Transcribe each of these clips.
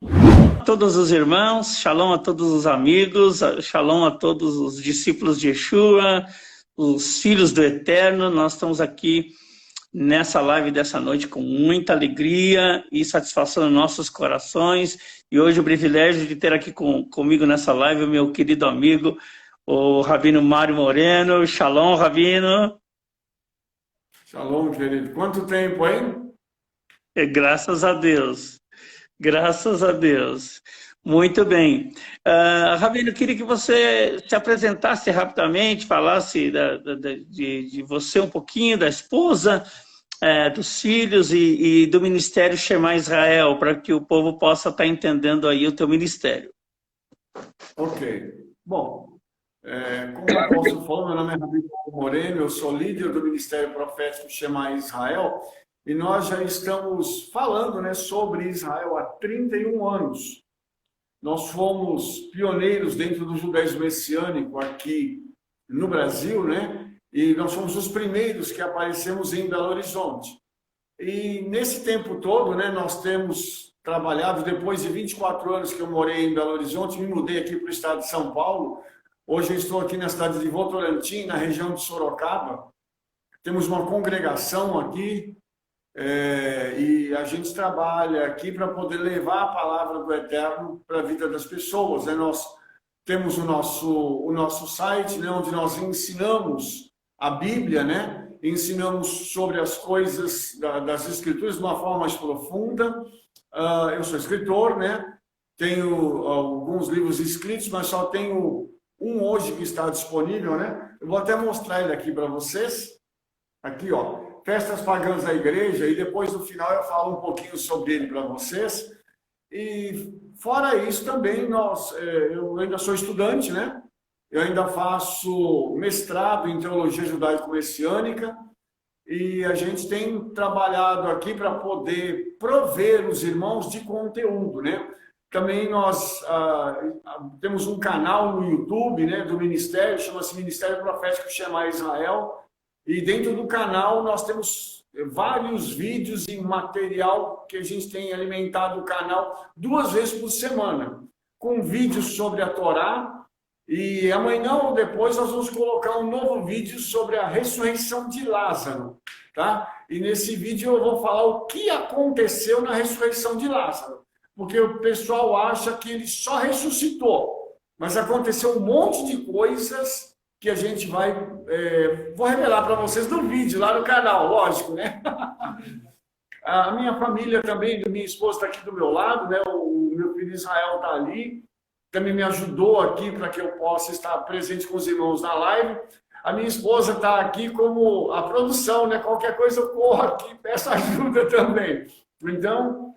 A todos os irmãos, shalom a todos os amigos, shalom a todos os discípulos de Yeshua, os filhos do Eterno. Nós estamos aqui nessa live dessa noite com muita alegria e satisfação em nossos corações. E hoje o privilégio de ter aqui comigo nessa live o meu querido amigo, o Rabino Mário Moreno. Shalom, Rabino. Shalom, querido. Quanto tempo, hein? Graças a Deus. Graças a Deus. Muito bem. Rabino, eu queria que você se apresentasse rapidamente, falasse de você um pouquinho, da esposa, dos filhos e do Ministério Shema Israel, para que o povo possa estar entendendo aí o teu ministério. Ok. Bom, como o apóstolo falou, meu nome é Rabino Moreno, eu sou líder do Ministério Profético Shema Israel, e nós já estamos falando, né, sobre Israel há 31 anos. Nós fomos pioneiros dentro do judaísmo messiânico aqui no Brasil, né? E nós fomos os primeiros que aparecemos em Belo Horizonte. E nesse tempo todo, né, nós temos trabalhado, depois de 24 anos que eu morei em Belo Horizonte, me mudei aqui para o estado de São Paulo. Hoje eu estou aqui na cidade de Votorantim, na região de Sorocaba. Temos uma congregação aqui, e a gente trabalha aqui para poder levar a palavra do Eterno para a vida das pessoas, né? Nós temos o nosso site, né, onde nós ensinamos a Bíblia, né? Ensinamos sobre as coisas das Escrituras de uma forma mais profunda. Eu sou escritor, né? Tenho alguns livros escritos, mas só tenho um hoje que está disponível, né? Eu vou até mostrar ele aqui para vocês. Aqui, ó. Festas Pagãs da Igreja, e depois no final eu falo um pouquinho sobre ele para vocês. E fora isso também, eu ainda sou estudante, né? Eu ainda faço mestrado em Teologia Judaico-Messiânica, e a gente tem trabalhado aqui para poder prover os irmãos de conteúdo, né? Também nós temos um canal no YouTube, né, do Ministério, chama-se Ministério Profético Shema Israel. E dentro do canal nós temos vários vídeos e material que a gente tem alimentado o canal 2 vezes por semana, com vídeos sobre a Torá, e amanhã ou depois nós vamos colocar um novo vídeo sobre a ressurreição de Lázaro, tá? E nesse vídeo eu vou falar o que aconteceu na ressurreição de Lázaro, porque o pessoal acha que ele só ressuscitou, mas aconteceu um monte de coisas que a gente vou revelar para vocês no vídeo, lá no canal, lógico, né? A minha família também, minha esposa está aqui do meu lado, né? O meu filho Israel está ali, também me ajudou aqui para que eu possa estar presente com os irmãos na live. A minha esposa está aqui como a produção, né? Qualquer coisa eu corro aqui, peço ajuda também. Então,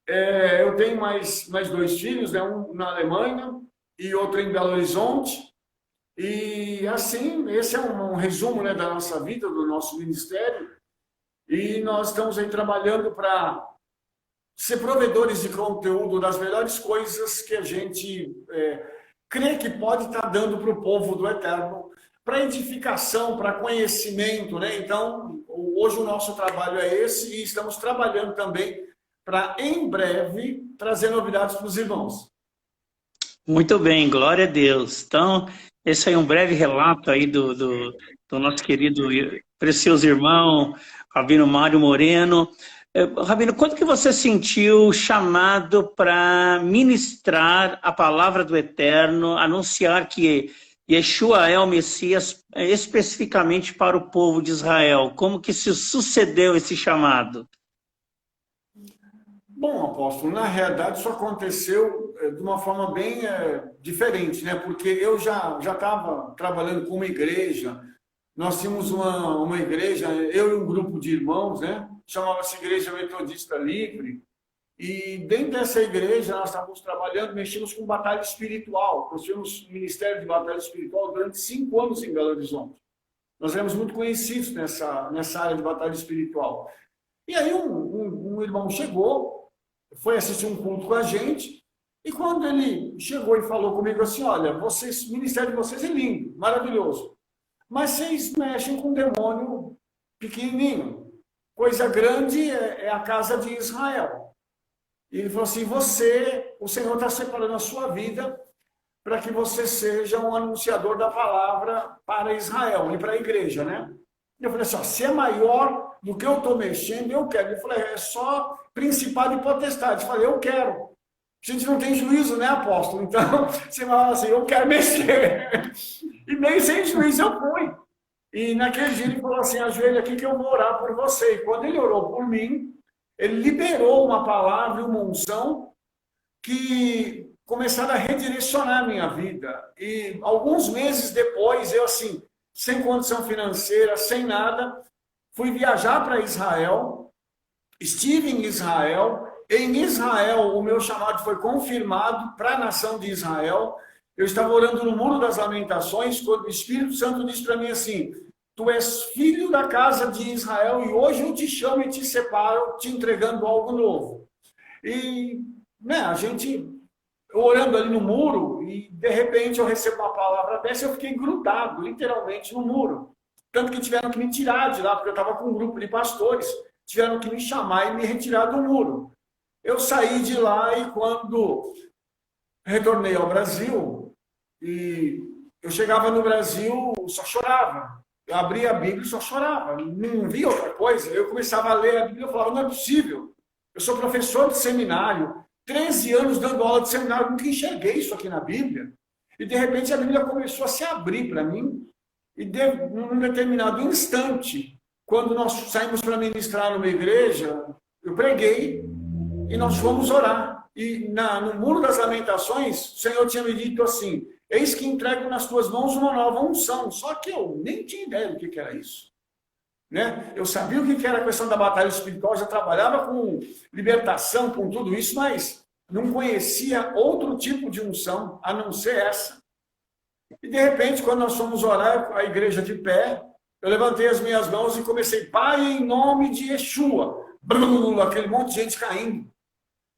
eu tenho mais 2 filhos, né? Um na Alemanha e outro em Belo Horizonte. E assim, esse é um resumo, né, da nossa vida, do nosso ministério. E nós estamos aí trabalhando para ser provedores de conteúdo das melhores coisas que a gente crê que pode estar dando para o povo do Eterno, para edificação, para conhecimento, né? Então, hoje o nosso trabalho é esse, e estamos trabalhando também para, em breve, trazer novidades para os irmãos. Muito bem, glória a Deus. Então, esse aí é um breve relato aí do nosso querido e precioso irmão, Rabino Mário Moreno. Rabino, quando que você sentiu chamado para ministrar a palavra do Eterno, anunciar que Yeshua é o Messias especificamente para o povo de Israel? Como que se sucedeu esse chamado? Bom, apóstolo, na realidade isso aconteceu de uma forma bem diferente, né? Porque eu já estava trabalhando com uma igreja, nós tínhamos uma igreja, eu e um grupo de irmãos, né? Chamava-se Igreja Metodista Livre, e dentro dessa igreja nós estávamos trabalhando, mexíamos com batalha espiritual, nós tínhamos um ministério de batalha espiritual durante 5 anos em Belo Horizonte. Nós éramos muito conhecidos nessa área de batalha espiritual. E aí um irmão chegou, foi assistir um culto com a gente, e quando ele chegou e falou comigo assim, olha, o ministério de vocês é lindo, maravilhoso, mas vocês mexem com um demônio pequenininho. Coisa grande é a casa de Israel. E ele falou assim, o Senhor está separando a sua vida para que você seja um anunciador da palavra para Israel e para a igreja, né? E eu falei assim, ó, se é maior do que eu estou mexendo, eu quero. Ele falou, é só principado e potestade. Eu falei, eu quero. A gente não tem juízo, né, apóstolo? Então, você fala assim, eu quero mexer. E meio sem juízo eu fui. E naquele dia ele falou assim, ajoelha aqui que eu vou orar por você. E quando ele orou por mim, ele liberou uma palavra, uma unção, que começaram a redirecionar a minha vida. E alguns meses depois, eu assim, sem condição financeira, sem nada, fui viajar para Israel, estive em Israel. Em Israel, o meu chamado foi confirmado para a nação de Israel. Eu estava orando no Muro das Lamentações, quando o Espírito Santo disse para mim assim, tu és filho da casa de Israel e hoje eu te chamo e te separo, te entregando algo novo. E né, a gente orando ali no muro e de repente eu recebo uma palavra dessa e eu fiquei grudado, literalmente, no muro. Tanto que tiveram que me tirar de lá, porque eu estava com um grupo de pastores, tiveram que me chamar e me retirar do muro. Eu saí de lá e quando retornei ao Brasil, e eu chegava no Brasil, só chorava. Eu abria a Bíblia e só chorava. Não via outra coisa. Eu começava a ler a Bíblia e falava, não é possível. Eu sou professor de seminário, 13 anos dando aula de seminário, nunca enxerguei isso aqui na Bíblia. E de repente a Bíblia começou a se abrir para mim. E num determinado instante, quando nós saímos para ministrar numa igreja, eu preguei e nós fomos orar. E no Muro das Lamentações, o Senhor tinha me dito assim, eis que entrego nas tuas mãos uma nova unção. Só que eu nem tinha ideia do que era isso. Né? Eu sabia o que era a questão da batalha espiritual, já trabalhava com libertação, com tudo isso, mas não conhecia outro tipo de unção, a não ser essa. E de repente, quando nós fomos orar, a igreja de pé, eu levantei as minhas mãos e comecei, Pai, em nome de Yeshua. Aquele monte de gente caindo.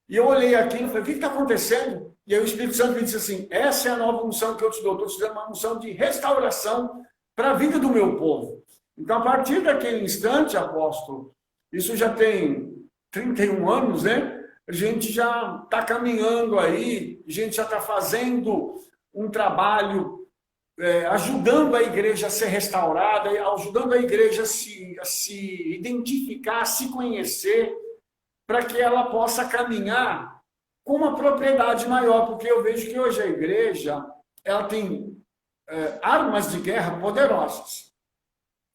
E eu olhei aqui e falei, o que está acontecendo? E aí o Espírito Santo me disse assim, essa é a nova unção que eu te dou, estou te dando uma unção de restauração para a vida do meu povo. Então, a partir daquele instante, apóstolo, isso já tem 31 anos, né? A gente já está caminhando aí, a gente já está fazendo um trabalho ajudando a igreja a ser restaurada, ajudando a igreja a se identificar, a se conhecer, para que ela possa caminhar com uma propriedade maior, porque eu vejo que hoje a igreja ela tem armas de guerra poderosas.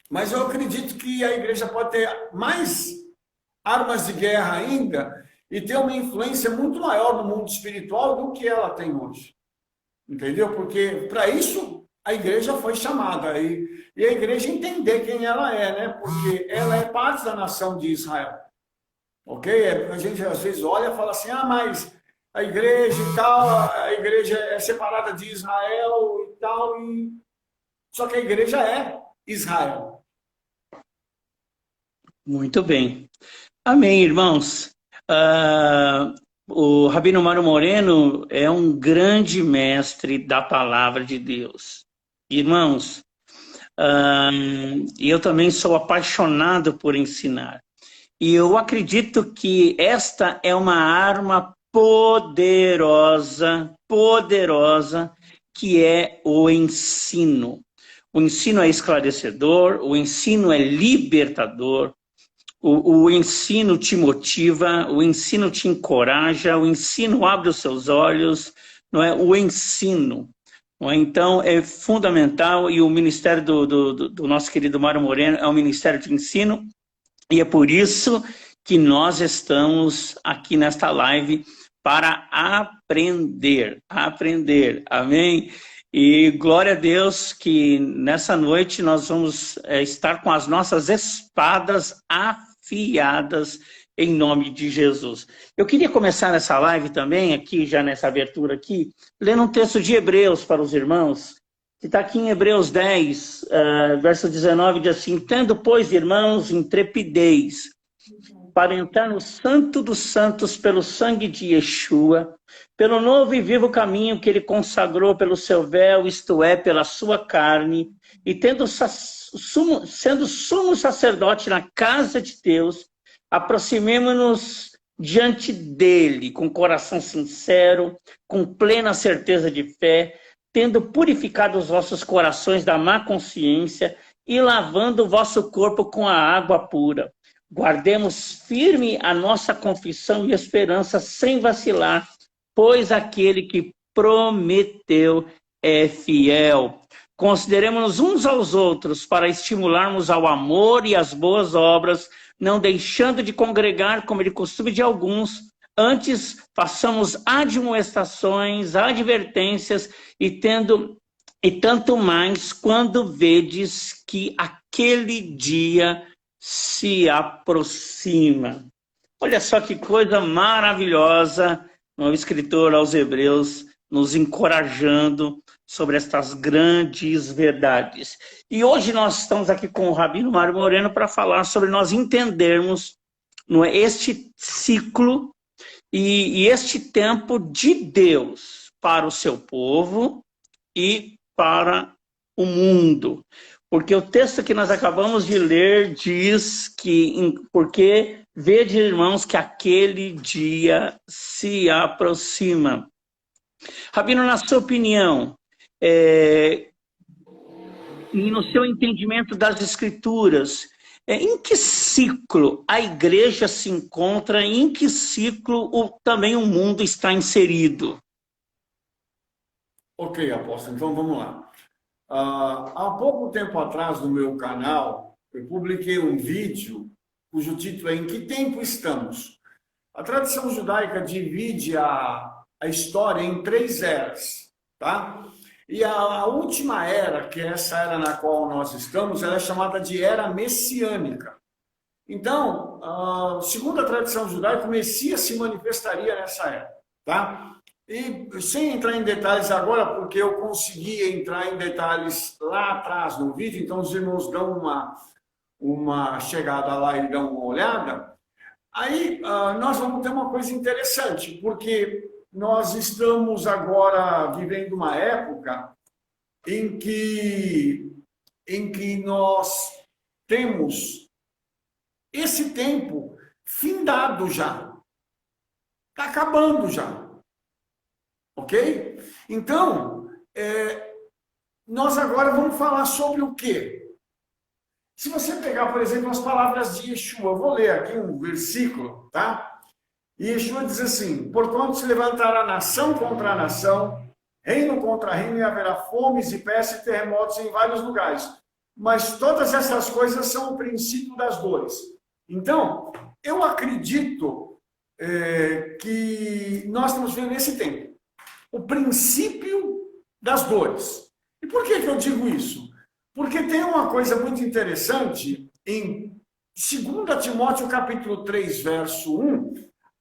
Mas eu acredito que a igreja pode ter mais armas de guerra ainda e ter uma influência muito maior no mundo espiritual do que ela tem hoje. Entendeu? Porque para isso a igreja foi chamada. E a igreja entender quem ela é, né? Porque ela é parte da nação de Israel. Ok? A gente às vezes olha e fala assim, mas a igreja e tal, a igreja é separada de Israel e tal, só que a igreja é Israel. Muito bem. Amém, irmãos. O Rabino Mário Moreno é um grande mestre da palavra de Deus. Irmãos, eu também sou apaixonado por ensinar. E eu acredito que esta é uma arma poderosa, que é o ensino. O ensino é esclarecedor, o ensino é libertador, o ensino te motiva, o ensino te encoraja, o ensino abre os seus olhos, não é? O ensino. Não é? Então, é fundamental, e o ministério do nosso querido Mário Moreno é um ministério de ensino, e é por isso que nós estamos aqui nesta live para aprender, amém? E glória a Deus que nessa noite nós vamos estar com as nossas espadas afiadas em nome de Jesus. Eu queria começar essa live também, aqui já nessa abertura aqui, lendo um texto de Hebreus para os irmãos, que está aqui em Hebreus 10, verso 19, diz assim, tendo, pois, irmãos, intrepidez para entrar no Santo dos Santos pelo sangue de Yeshua, pelo novo e vivo caminho que ele consagrou pelo seu véu, isto é, pela sua carne, e sendo sumo sacerdote na casa de Deus, aproximemo-nos diante dele, com coração sincero, com plena certeza de fé, tendo purificado os vossos corações da má consciência e lavando o vosso corpo com a água pura. Guardemos firme a nossa confissão e esperança sem vacilar, pois aquele que prometeu é fiel. Consideremos-nos uns aos outros para estimularmos ao amor e às boas obras, não deixando de congregar como é de costume de alguns, antes façamos admoestações, advertências e tanto mais quando vedes que aquele dia se aproxima. Olha só que coisa maravilhosa, o escritor aos Hebreus nos encorajando sobre estas grandes verdades. E hoje nós estamos aqui com o Rabino Mário Moreno para falar sobre nós entendermos este ciclo e este tempo de Deus para o seu povo e para o mundo. Porque o texto que nós acabamos de ler diz que, porque vede, irmãos, que aquele dia se aproxima. Rabino, na sua opinião, e no seu entendimento das Escrituras, em que ciclo a igreja se encontra, em que ciclo também o mundo está inserido? Ok, apóstolo, então vamos lá. Há pouco tempo atrás, no meu canal, eu publiquei um vídeo cujo título é Em que tempo estamos? A tradição judaica divide a história em 3 eras, tá? E a última era, que é essa era na qual nós estamos, ela é chamada de era messiânica. Então, segundo a tradição judaica, o Messias se manifestaria nessa era, tá? E sem entrar em detalhes agora, porque eu consegui entrar em detalhes lá atrás no vídeo, então os irmãos dão uma chegada lá e dão uma olhada. Aí nós vamos ter uma coisa interessante, porque nós estamos agora vivendo uma época em que nós temos esse tempo findado já. Está acabando já. Ok? Então, nós agora vamos falar sobre o quê? Se você pegar, por exemplo, as palavras de Yeshua, eu vou ler aqui um versículo, tá? E Yeshua diz assim: porquanto se levantará nação contra nação, reino contra reino, e haverá fomes e pestes e terremotos em vários lugares. Mas todas essas coisas são o princípio das dores. Então, eu acredito que nós estamos vivendo esse tempo. O princípio das dores. E por que eu digo isso? Porque tem uma coisa muito interessante em 2 Timóteo capítulo 3, verso 1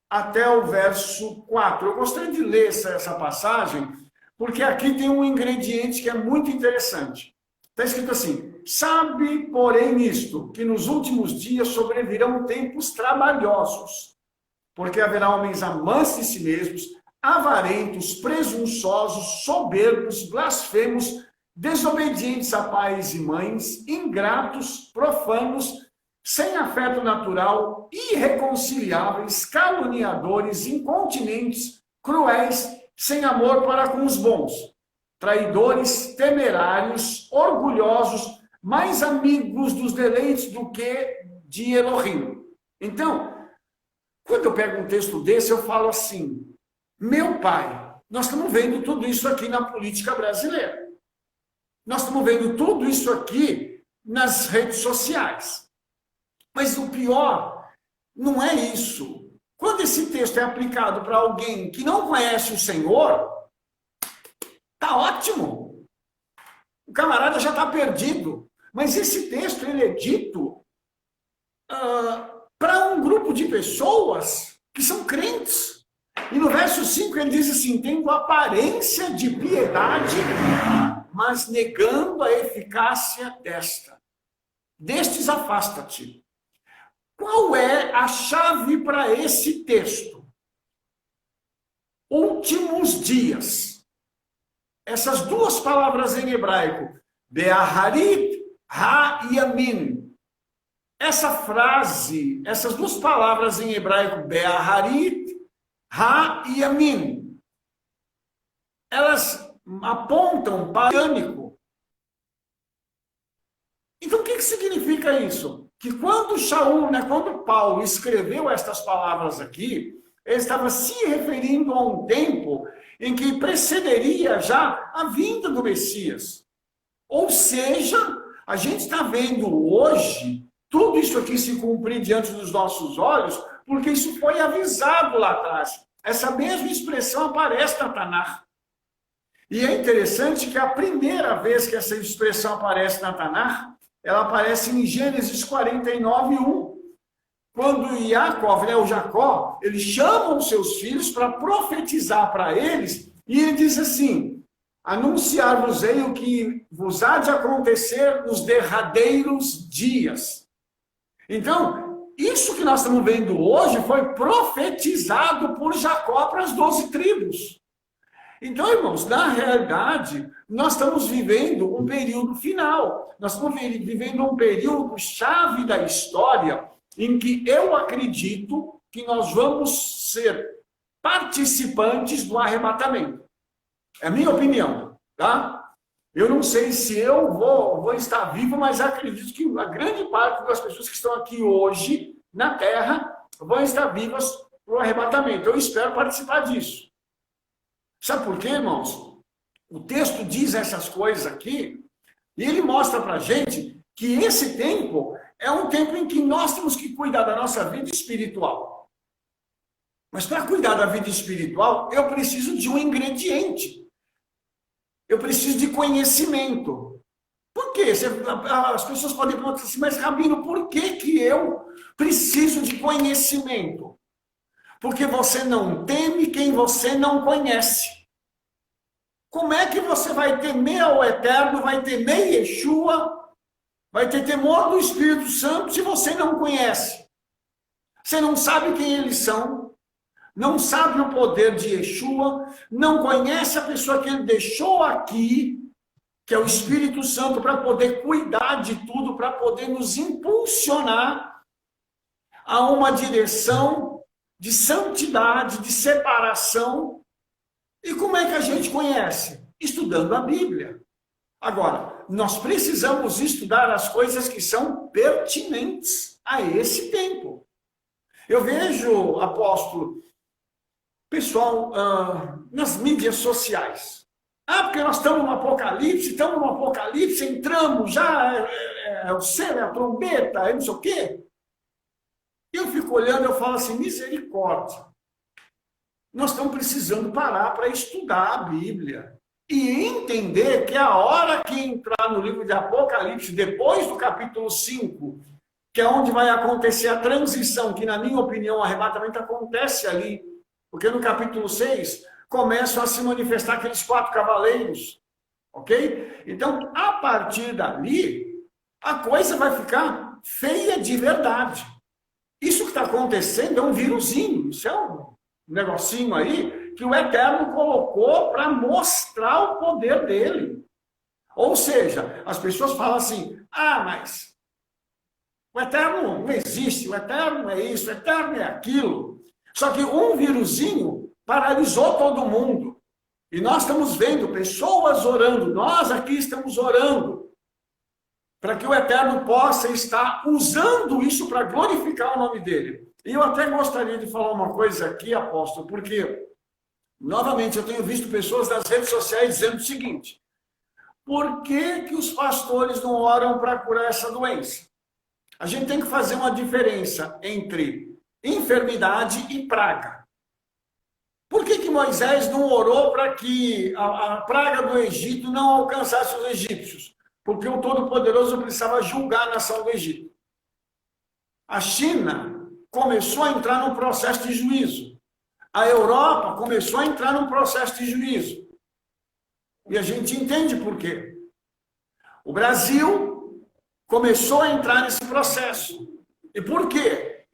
até o verso 4. Eu gostaria de ler essa passagem, porque aqui tem um ingrediente que é muito interessante. Está escrito assim: sabe, porém, isto, que nos últimos dias sobrevirão tempos trabalhosos, porque haverá homens amantes de si mesmos, avarentos, presunçosos, soberbos, blasfemos, desobedientes a pais e mães, ingratos, profanos, sem afeto natural, irreconciliáveis, caluniadores, incontinentes, cruéis, sem amor para com os bons, traidores, temerários, orgulhosos, mais amigos dos deleites do que de Elohim. Então, quando eu pego um texto desse, eu falo assim: meu pai, nós estamos vendo tudo isso aqui na política brasileira. Nós estamos vendo tudo isso aqui nas redes sociais. Mas o pior não é isso. Quando esse texto é aplicado para alguém que não conhece o Senhor, tá ótimo. O camarada já está perdido. Mas esse texto ele é dito para um grupo de pessoas que são crentes. E no verso 5 ele diz assim: tendo aparência de piedade, mas negando a eficácia destes afasta-te. Qual é a chave para esse texto? Últimos dias. Essas duas palavras em hebraico, Be'aharit ha-yamin, essa frase, essas duas palavras em hebraico, Be'aharit, Ha e Yamin, elas apontam para o messiânico. Então, o que significa isso? Que quando Shaul, quando Paulo escreveu estas palavras aqui, ele estava se referindo a um tempo em que precederia já a vinda do Messias. Ou seja, a gente está vendo hoje tudo isso aqui se cumprir diante dos nossos olhos, porque isso foi avisado lá atrás. Essa mesma expressão aparece na Tanakh. E é interessante que a primeira vez que essa expressão aparece na Tanakh, ela aparece em Gênesis 49:1. Quando o Jacó, eles chamam os seus filhos para profetizar para eles, e ele diz assim: anunciar-vos-ei o que vos há de acontecer nos derradeiros dias. Então, isso que nós estamos vendo hoje foi profetizado por Jacó para as 12 tribos. Então, irmãos, na realidade, nós estamos vivendo um período final. Nós estamos vivendo um período chave da história em que eu acredito que nós vamos ser participantes do arrebatamento. É a minha opinião, tá? Eu não sei se eu vou estar vivo, mas acredito que a grande parte das pessoas que estão aqui hoje na Terra vão estar vivas para o arrebatamento. Eu espero participar disso. Sabe por quê, irmãos? O texto diz essas coisas aqui e ele mostra para a gente que esse tempo é um tempo em que nós temos que cuidar da nossa vida espiritual. Mas para cuidar da vida espiritual, eu preciso de um ingrediente. Eu preciso de conhecimento. Por quê? As pessoas podem perguntar assim, mas Rabino, por que eu preciso de conhecimento? Porque você não teme quem você não conhece. Como é que você vai temer ao Eterno, vai temer Yeshua, vai ter temor do Espírito Santo se você não conhece? Você não sabe quem eles são, não sabe o poder de Yeshua, não conhece a pessoa que ele deixou aqui, que é o Espírito Santo, para poder cuidar de tudo, para poder nos impulsionar a uma direção de santidade, de separação. E como é que a gente conhece? Estudando a Bíblia. Agora, nós precisamos estudar as coisas que são pertinentes a esse tempo. Eu vejo, apóstolo, pessoal nas mídias sociais. Porque nós estamos no Apocalipse, entramos já, é o céu, é a trombeta, é não sei o quê. Eu fico olhando, eu falo assim, misericórdia. Nós estamos precisando parar para estudar a Bíblia e entender que a hora que entrar no livro de Apocalipse, depois do capítulo 5, que é onde vai acontecer a transição, que na minha opinião o arrebatamento acontece ali, porque no capítulo 6 começam a se manifestar aqueles 4 cavaleiros, ok? Então, a partir dali, a coisa vai ficar feia de verdade. Isso que está acontecendo é um vírusinho, isso é um negocinho aí que o Eterno colocou para mostrar o poder dele. Ou seja, as pessoas falam assim, mas o Eterno não existe, o Eterno é isso, o Eterno é aquilo. Só que um vírusinho paralisou todo mundo. E nós estamos vendo pessoas orando, nós aqui estamos orando, para que o Eterno possa estar usando isso para glorificar o nome dele. E eu até gostaria de falar uma coisa aqui, apóstolo, porque, novamente, eu tenho visto pessoas nas redes sociais dizendo o seguinte, por que os pastores não oram para curar essa doença? A gente tem que fazer uma diferença entre enfermidade e praga. Por que Moisés não orou para que a praga do Egito não alcançasse os egípcios? Porque o Todo-Poderoso precisava julgar a nação do Egito. A China começou a entrar num processo de juízo. A Europa começou a entrar num processo de juízo. E a gente entende por quê. O Brasil começou a entrar nesse processo. E por quê?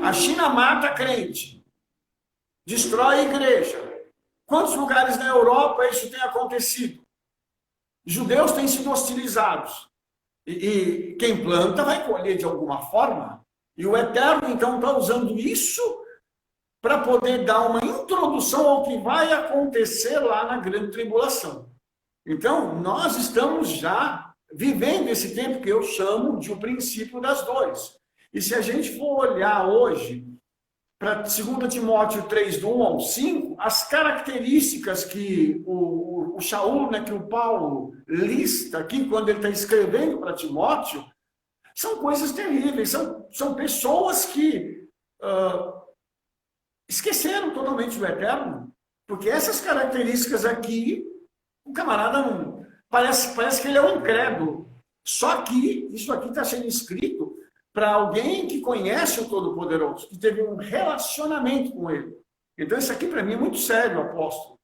A China mata crente, destrói a igreja. Quantos lugares na Europa isso tem acontecido? Judeus têm sido hostilizados. E quem planta vai colher de alguma forma. E o Eterno, então, está usando isso para poder dar uma introdução ao que vai acontecer lá na grande tribulação. Então, nós estamos já vivendo esse tempo que eu chamo de o princípio das dores. E se a gente for olhar hoje para 2 Timóteo 3, do 1 ao 5, as características que o Shaul, né, que o Paulo lista aqui, quando ele está escrevendo para Timóteo, são coisas terríveis, são pessoas que esqueceram totalmente do Eterno, porque essas características aqui, o camarada não... Parece que ele é um incrédulo. Só que isso aqui está sendo escrito para alguém que conhece o Todo-Poderoso, que teve um relacionamento com ele. Então, isso aqui para mim é muito sério, apóstolo.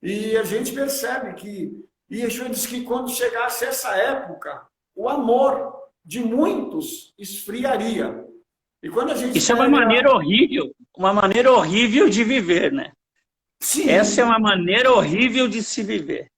E a gente percebe que Yeshua diz que quando chegasse essa época, o amor de muitos esfriaria. E quando a gente Isso é uma maneira horrível de viver, né? Sim. Essa é uma maneira horrível de se viver.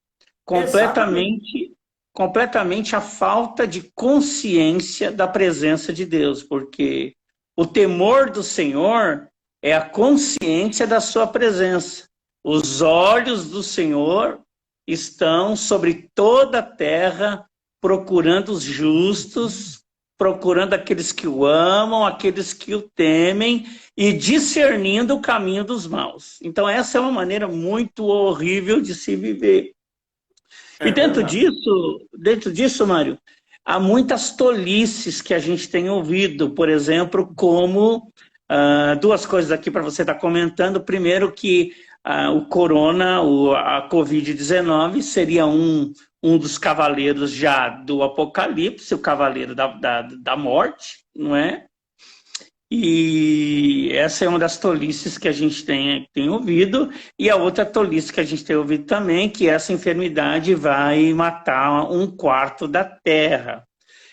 Completamente a falta de consciência da presença de Deus, porque o temor do Senhor é a consciência da sua presença. Os olhos do Senhor estão sobre toda a terra, procurando os justos, procurando aqueles que o amam, aqueles que o temem e discernindo o caminho dos maus. Então essa é uma maneira muito horrível de se viver. E dentro disso, Mário, há muitas tolices que a gente tem ouvido, por exemplo, como duas coisas aqui para você estar comentando. Primeiro, que o corona, a Covid-19, seria um dos cavaleiros já do Apocalipse, o cavaleiro da morte, não é? E essa é uma das tolices que a gente tem ouvido, e a outra tolice que a gente tem ouvido também, que essa enfermidade vai matar 1/4 da terra.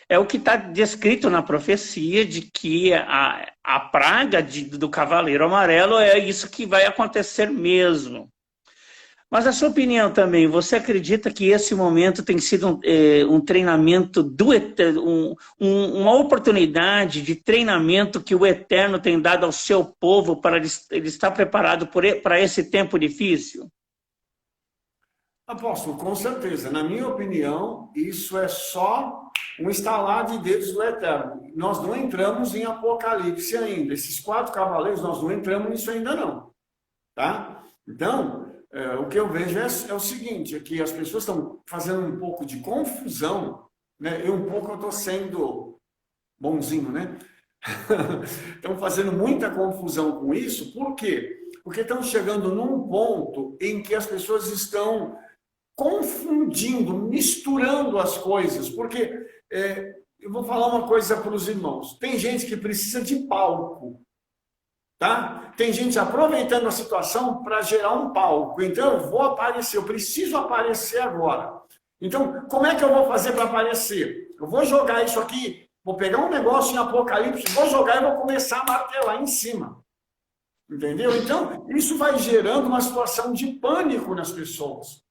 É o que está descrito na profecia de que a praga do cavaleiro amarelo é isso que vai acontecer mesmo. Mas a sua opinião também, você acredita que esse momento tem sido um treinamento, uma oportunidade de treinamento que o Eterno tem dado ao seu povo para ele estar preparado para esse tempo difícil? Apóstolo, com certeza. Na minha opinião, isso é só um estalar de dedos do Eterno. Nós não entramos em Apocalipse ainda. Esses 4 cavaleiros, nós não entramos nisso ainda não. Tá? Então... o que eu vejo é o seguinte, é que as pessoas estão fazendo um pouco de confusão, né? Eu estou sendo bonzinho, né? Estão fazendo muita confusão com isso, por quê? Porque estão chegando num ponto em que as pessoas estão confundindo, misturando as coisas, porque eu vou falar uma coisa para os irmãos, tem gente que precisa de palco, tá? Tem gente aproveitando a situação para gerar um palco. Então, eu vou aparecer, eu preciso aparecer agora. Então, como é que eu vou fazer para aparecer? Eu vou jogar isso aqui, vou pegar um negócio em Apocalipse, vou jogar e vou começar a martelar em cima. Entendeu? Então, isso vai gerando uma situação de pânico nas pessoas.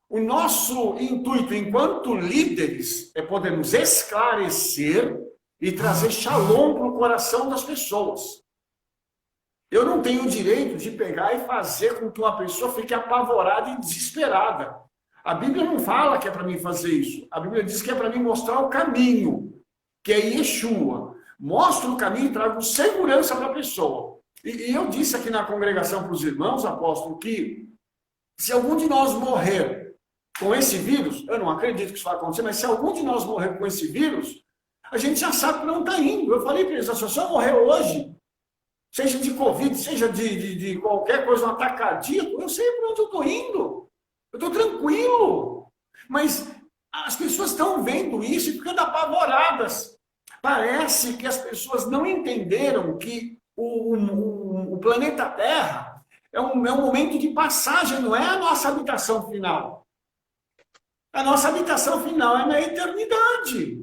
O nosso intuito, enquanto líderes, é podermos esclarecer e trazer shalom para o coração das pessoas. Eu não tenho o direito de pegar e fazer com que uma pessoa fique apavorada e desesperada. A Bíblia não fala que é para mim fazer isso. A Bíblia diz que é para mim mostrar o caminho, que é Yeshua. Mostra o caminho e trago segurança para a pessoa. E eu disse aqui na congregação para os irmãos, apóstolo, que se algum de nós morrer com esse vírus, eu não acredito que isso vai acontecer, mas se algum de nós morrer com esse vírus, a gente já sabe que não está indo. Eu falei para eles, se eu morrer hoje, seja de Covid, seja de qualquer coisa, um ataque cardíaco, eu sei para onde eu estou indo. Eu estou tranquilo. Mas as pessoas estão vendo isso e ficando apavoradas. Parece que as pessoas não entenderam que o planeta Terra é um momento de passagem, não é a nossa habitação final. A nossa habitação final é na eternidade.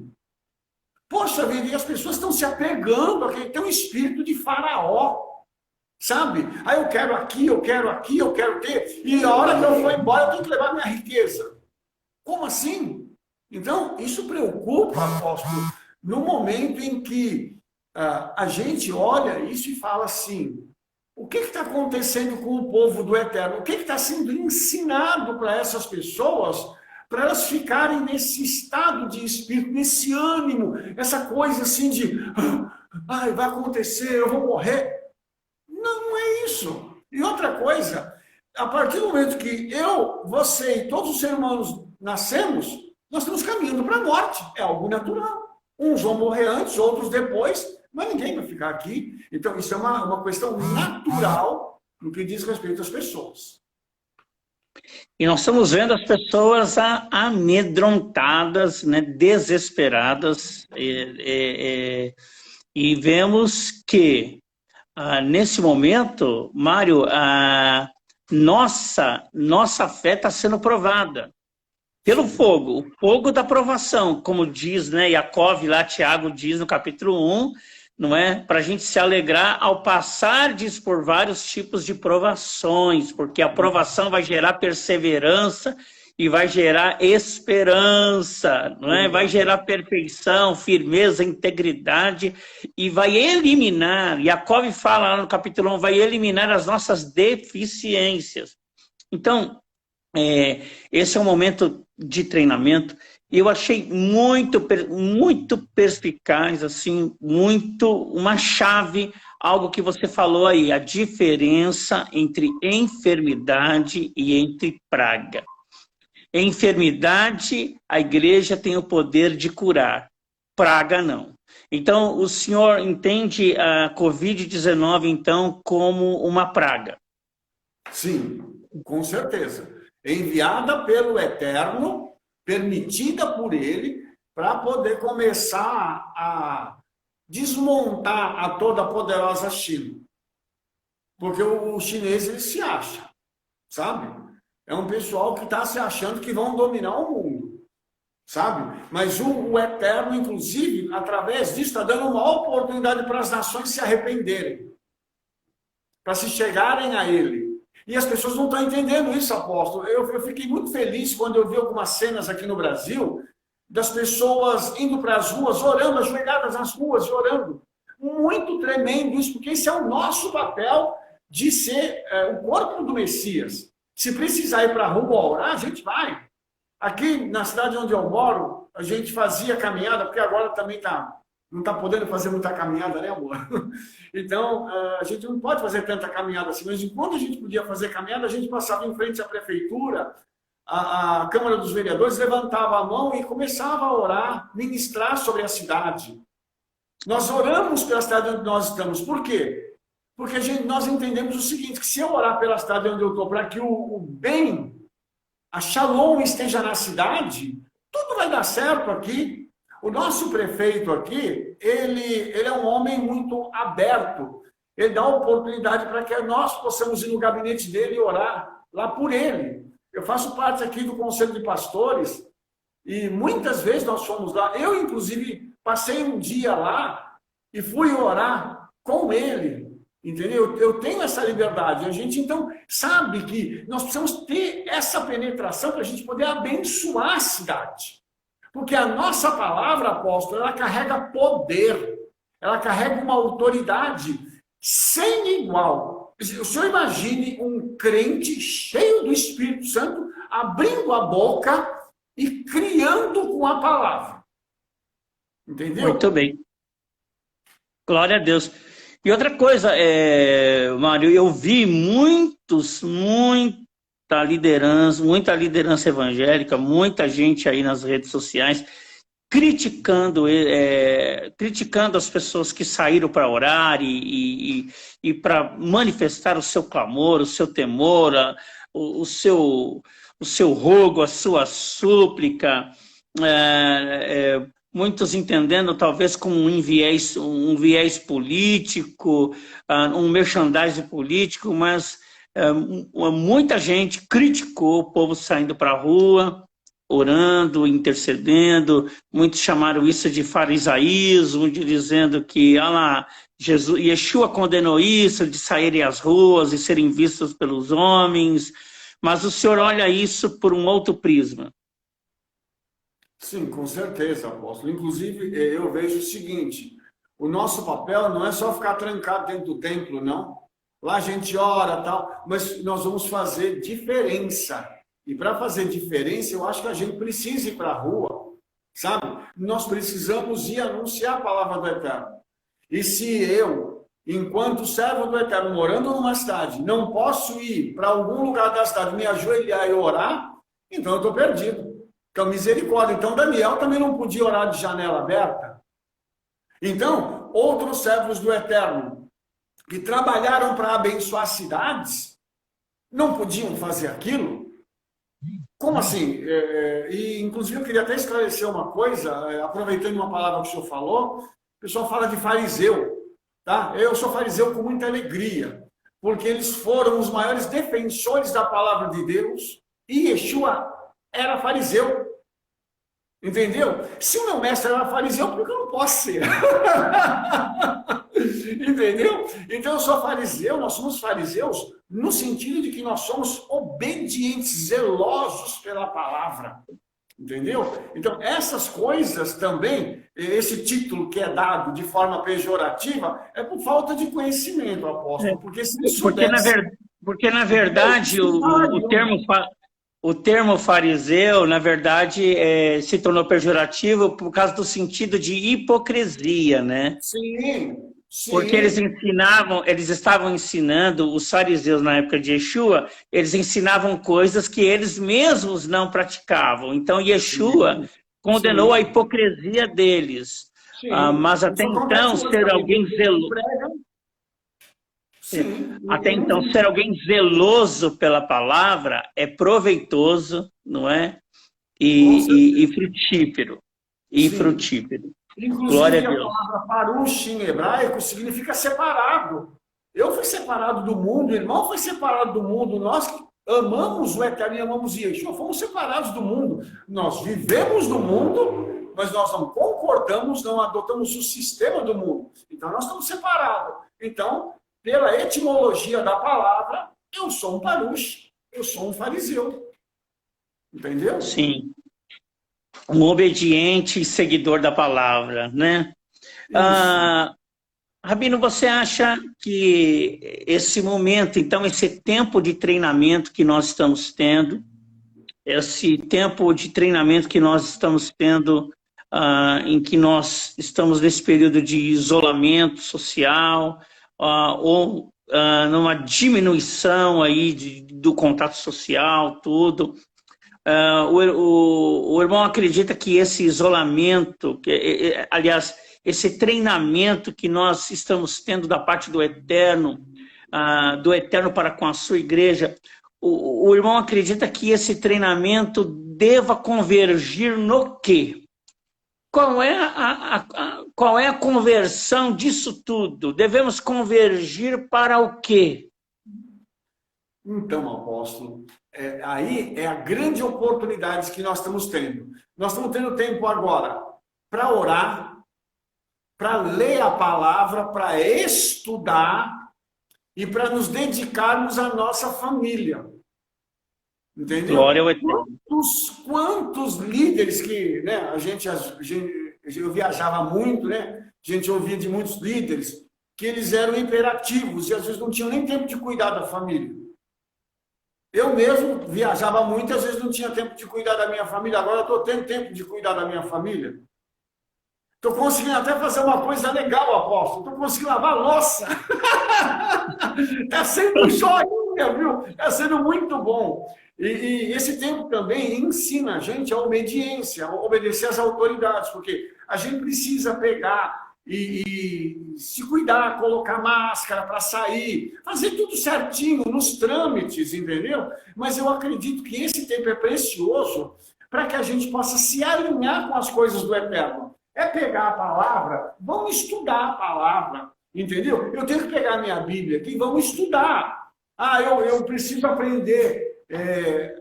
Poxa vida, e as pessoas estão se apegando a tem um espírito de faraó, sabe? Ah, eu quero aqui, eu quero ter, e a hora que eu for embora eu tenho que levar minha riqueza. Como assim? Então, isso preocupa, apóstolo, no momento em que a gente olha isso e fala assim, o que está acontecendo com o povo do Eterno? O que está sendo ensinado para essas pessoas, para elas ficarem nesse estado de espírito, nesse ânimo, essa coisa assim de, ai, vai acontecer, eu vou morrer. Não, não é isso. E outra coisa, a partir do momento que eu, você e todos os seres humanos nascemos, nós estamos caminhando para a morte. É algo natural. Uns vão morrer antes, outros depois, mas ninguém vai ficar aqui. Então, isso é uma questão natural no que diz respeito às pessoas. E nós estamos vendo as pessoas amedrontadas, né, desesperadas, e vemos que, nesse momento, Mário, nossa fé está sendo provada pelo fogo, o fogo da provação, como diz, né, Jacob, lá Tiago diz no capítulo 1, não é? Para a gente se alegrar ao passardes por vários tipos de provações, porque a provação vai gerar perseverança e vai gerar esperança, não é? Vai gerar perfeição, firmeza, integridade e vai eliminar, Jacob fala lá no capítulo 1, vai eliminar as nossas deficiências. Então, esse é um momento de treinamento. Eu achei muito perspicaz, assim, uma chave, algo que você falou aí, a diferença entre enfermidade e entre praga. Enfermidade, a igreja tem o poder de curar, praga não. Então, o senhor entende a Covid-19, então, como uma praga? Sim, com certeza. Enviada pelo Eterno, permitida por ele, para poder começar a desmontar a toda poderosa China. Porque o chinês, ele se acha, sabe? É um pessoal que está se achando que vão dominar o mundo, sabe? Mas o Eterno, inclusive, através disso, está dando uma oportunidade para as nações se arrependerem, para se chegarem a ele. E as pessoas não estão entendendo isso, apóstolo. Eu fiquei muito feliz quando eu vi algumas cenas aqui no Brasil das pessoas indo para as ruas, orando, ajoelhadas nas ruas e orando. Muito tremendo isso, porque esse é o nosso papel de ser o corpo do Messias. Se precisar ir para a rua orar, a gente vai. Aqui na cidade onde eu moro, a gente fazia caminhada, porque agora também não está podendo fazer muita caminhada, né, amor? Então, a gente não pode fazer tanta caminhada assim, mas enquanto a gente podia fazer caminhada, a gente passava em frente à prefeitura, a Câmara dos Vereadores levantava a mão e começava a orar, ministrar sobre a cidade. Nós oramos pela cidade onde nós estamos. Por quê? Porque nós entendemos o seguinte, que se eu orar pela cidade onde eu estou, para que o bem, a Shalom esteja na cidade, tudo vai dar certo aqui. O nosso prefeito aqui, ele é um homem muito aberto. Ele dá oportunidade para que nós possamos ir no gabinete dele e orar lá por ele. Eu faço parte aqui do Conselho de Pastores e muitas vezes nós fomos lá. Eu, inclusive, passei um dia lá e fui orar com ele. Entendeu? Eu tenho essa liberdade. A gente, então, sabe que nós precisamos ter essa penetração para a gente poder abençoar a cidade. Porque a nossa palavra, apóstolo, ela carrega poder, ela carrega uma autoridade sem igual. O senhor imagine um crente cheio do Espírito Santo, abrindo a boca e criando com a palavra. Entendeu? Muito bem. Glória a Deus. E outra coisa, Mário, eu vi muita liderança evangélica, muita gente aí nas redes sociais criticando as pessoas que saíram para orar e para manifestar o seu clamor, o seu temor, o seu rogo, a sua súplica, muitos entendendo talvez como um viés político, um merchandising político, mas muita gente criticou o povo saindo para a rua, orando, intercedendo. Muitos chamaram isso de farisaísmo, dizendo que Yeshua condenou isso, de saírem às ruas e serem vistos pelos homens. Mas o senhor olha isso por um outro prisma. Sim, com certeza, apóstolo. Inclusive, eu vejo o seguinte: o nosso papel não é só ficar trancado dentro do templo, não. Lá a gente ora, tal, mas nós vamos fazer diferença. E para fazer diferença, eu acho que a gente precisa ir para a rua, sabe? Nós precisamos ir anunciar a palavra do Eterno. E se eu, enquanto servo do Eterno, morando numa cidade, não posso ir para algum lugar da cidade, me ajoelhar e orar, então eu estou perdido. Então, misericórdia. Então, Daniel também não podia orar de janela aberta. Então, outros servos do Eterno, que trabalharam para abençoar cidades, não podiam fazer aquilo? Como assim? E, inclusive, eu queria até esclarecer uma coisa, aproveitando uma palavra que o senhor falou, o pessoal fala de fariseu, tá? Eu sou fariseu com muita alegria, porque eles foram os maiores defensores da palavra de Deus, e Yeshua era fariseu. Entendeu? Se o meu mestre era fariseu, por que eu não posso ser? Entendeu? Então eu sou fariseu, nós somos fariseus no sentido de que nós somos obedientes, zelosos pela palavra. Entendeu? Então essas coisas também, esse título que é dado de forma pejorativa, é por falta de conhecimento, apóstolo. Porque se ele soubesse... Porque, na verdade, o termo fariseu, na verdade, se tornou pejorativo por causa do sentido de hipocrisia, né? Sim, sim. Porque eles estavam ensinando, os fariseus na época de Yeshua, eles ensinavam coisas que eles mesmos não praticavam. Então, Yeshua condenou a hipocrisia deles. Mas até então, ser alguém zeloso... Até então, ser alguém zeloso pela palavra é proveitoso, não é? E frutífero. E frutífero. Inclusive, glória a Deus. A palavra parush em hebraico significa separado. Eu fui separado do mundo, o irmão foi separado do mundo. Nós que amamos o Eterno e amamos Yeshua, fomos separados do mundo. Nós vivemos no mundo, mas nós não concordamos, não adotamos o sistema do mundo. Então, nós estamos separados. Então, pela etimologia da palavra, eu sou um parush, eu sou um fariseu. Entendeu? Sim. Um obediente seguidor da palavra, né? Rabino, você acha que esse momento, então, esse tempo de treinamento que nós estamos tendo, em que nós estamos nesse período de isolamento social, ou numa diminuição aí do contato social, tudo. O irmão acredita que esse isolamento, aliás, esse treinamento que nós estamos tendo da parte do Eterno para com a sua igreja, o irmão acredita que esse treinamento deva convergir no quê? Qual é a conversão disso tudo? Devemos convergir para o quê? Então, apóstolo, aí é a grande oportunidade que nós estamos tendo. Nós estamos tendo tempo agora para orar, para ler a palavra, para estudar e para nos dedicarmos à nossa família. Entendeu? Glória ao Eterno. Quantos líderes que, né, eu viajava muito, né? A gente ouvia de muitos líderes que eles eram imperativos e às vezes não tinham nem tempo de cuidar da família. Eu mesmo viajava muito, às vezes não tinha tempo de cuidar da minha família. Agora eu estou tendo tempo de cuidar da minha família. Estou conseguindo até fazer uma coisa legal, apóstolo. Estou conseguindo lavar louça. Está sendo joinha, viu? Está sendo muito bom. E esse tempo também ensina a gente a obediência, a obedecer às autoridades, porque a gente precisa pegar e se cuidar, colocar máscara para sair, fazer tudo certinho nos trâmites, entendeu? Mas eu acredito que esse tempo é precioso para que a gente possa se alinhar com as coisas do Eterno. É pegar a palavra, vamos estudar a palavra, entendeu? Eu tenho que pegar a minha Bíblia aqui, vamos estudar. Eu preciso aprender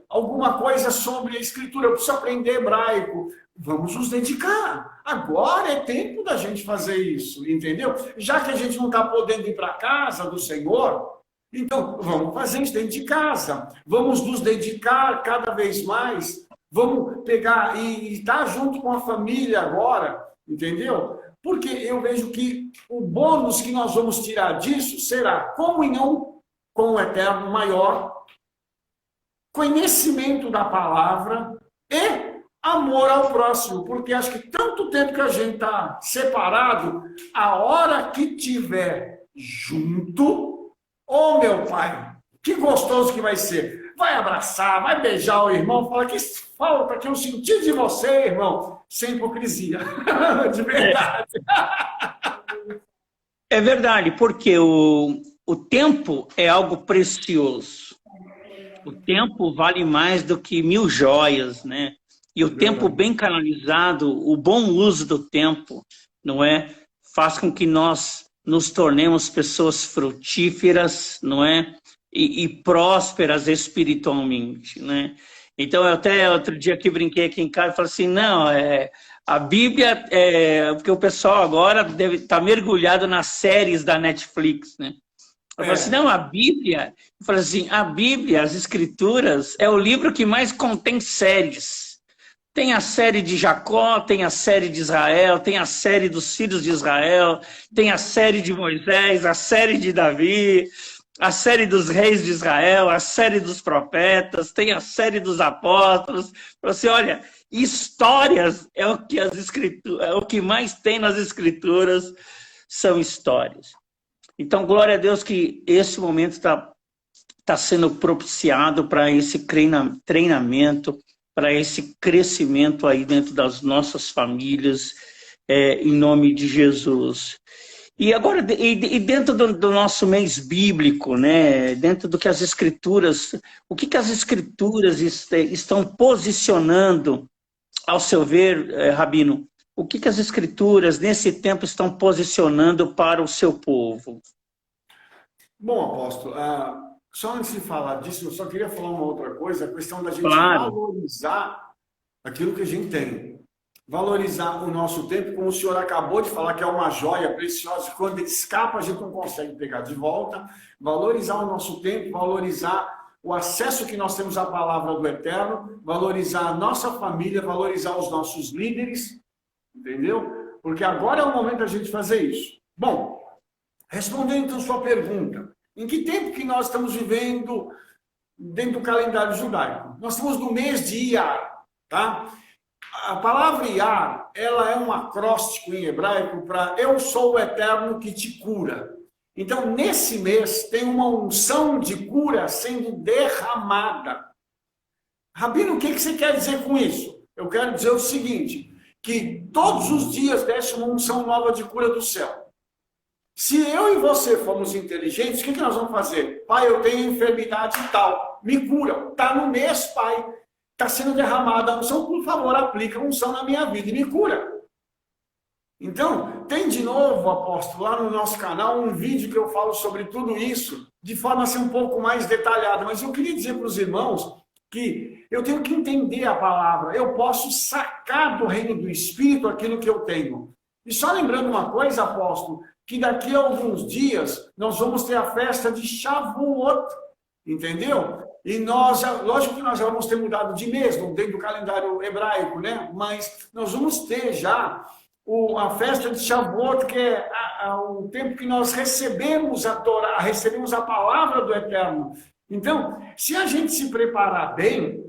alguma coisa sobre a Escritura, eu preciso aprender hebraico. Vamos nos dedicar. Agora é tempo da gente fazer isso, entendeu? Já que a gente não está podendo ir para a casa do Senhor, então vamos fazer isso dentro de casa. Vamos nos dedicar cada vez mais vamos pegar e estar junto com a família agora, entendeu? Porque eu vejo que o bônus que nós vamos tirar disso será comunhão com o Eterno maior, conhecimento da palavra e amor ao próximo, porque acho que tanto tempo que a gente está separado, a hora que tiver junto, ô meu pai, que gostoso que vai ser. Vai abraçar, vai beijar o irmão, fala que falta que eu senti de você, irmão, sem hipocrisia, de verdade. É verdade, porque o tempo é algo precioso. O tempo vale mais do que 1000 joias, né? E o tempo bem canalizado, o bom uso do tempo, não é? Faz com que nós nos tornemos pessoas frutíferas, não é? E prósperas espiritualmente, né? Então, eu até outro dia que brinquei aqui em casa e falei assim, não, a Bíblia, porque o pessoal agora deve estar mergulhado nas séries da Netflix, né? Eu falei assim, não, a Bíblia, eu falei assim, a Bíblia, as Escrituras, é o livro que mais contém séries. Tem a série de Jacó, tem a série de Israel, tem a série dos filhos de Israel, tem a série de Moisés, a série de Davi, a série dos reis de Israel, a série dos profetas, tem a série dos apóstolos. Você olha, histórias é o que as escrituras, é o que mais tem nas escrituras, são histórias. Então, glória a Deus que esse momento está sendo propiciado para esse treinamento, para esse crescimento aí dentro das nossas famílias, em nome de Jesus. E agora, e dentro do nosso mês bíblico, né, dentro do que as Escrituras, o que as Escrituras estão posicionando, ao seu ver, Rabino, o que as Escrituras nesse tempo estão posicionando para o seu povo? Bom, apóstolo, só antes de falar disso, eu só queria falar uma outra coisa, a questão da gente valorizar aquilo que a gente tem. Valorizar o nosso tempo, como o senhor acabou de falar, que é uma joia preciosa, quando ele escapa a gente não consegue pegar de volta. Valorizar o nosso tempo, valorizar o acesso que nós temos à palavra do Eterno, valorizar a nossa família, valorizar os nossos líderes, entendeu? Porque agora é o momento da gente fazer isso. Bom, respondendo então sua pergunta, em que tempo que nós estamos vivendo dentro do calendário judaico? Nós estamos no mês de Iyar, tá? A palavra Iyar, ela é um acróstico em hebraico para eu sou o Eterno que te cura. Então, nesse mês, tem uma unção de cura sendo derramada. Rabino, o que você quer dizer com isso? Eu quero dizer o seguinte, que todos os dias desce uma unção nova de cura do céu. Se eu e você formos inteligentes, o que nós vamos fazer? Pai, eu tenho enfermidade tal, me cura. Está no mês, pai. Está sendo derramada a unção, por favor, aplica a unção na minha vida e me cura. Então, tem de novo, apóstolo, lá no nosso canal, um vídeo que eu falo sobre tudo isso, de forma a ser um pouco mais detalhada. Mas eu queria dizer para os irmãos que eu tenho que entender a palavra. Eu posso sacar do reino do Espírito aquilo que eu tenho. E só lembrando uma coisa, apóstolo, que daqui a alguns dias nós vamos ter a festa de Shavuot, entendeu? E nós, lógico que nós já vamos ter mudado de mês, dentro do calendário hebraico, né? Mas nós vamos ter já a festa de Shavuot, que é o tempo que nós recebemos a Torá, recebemos a palavra do Eterno. Então, se a gente se preparar bem,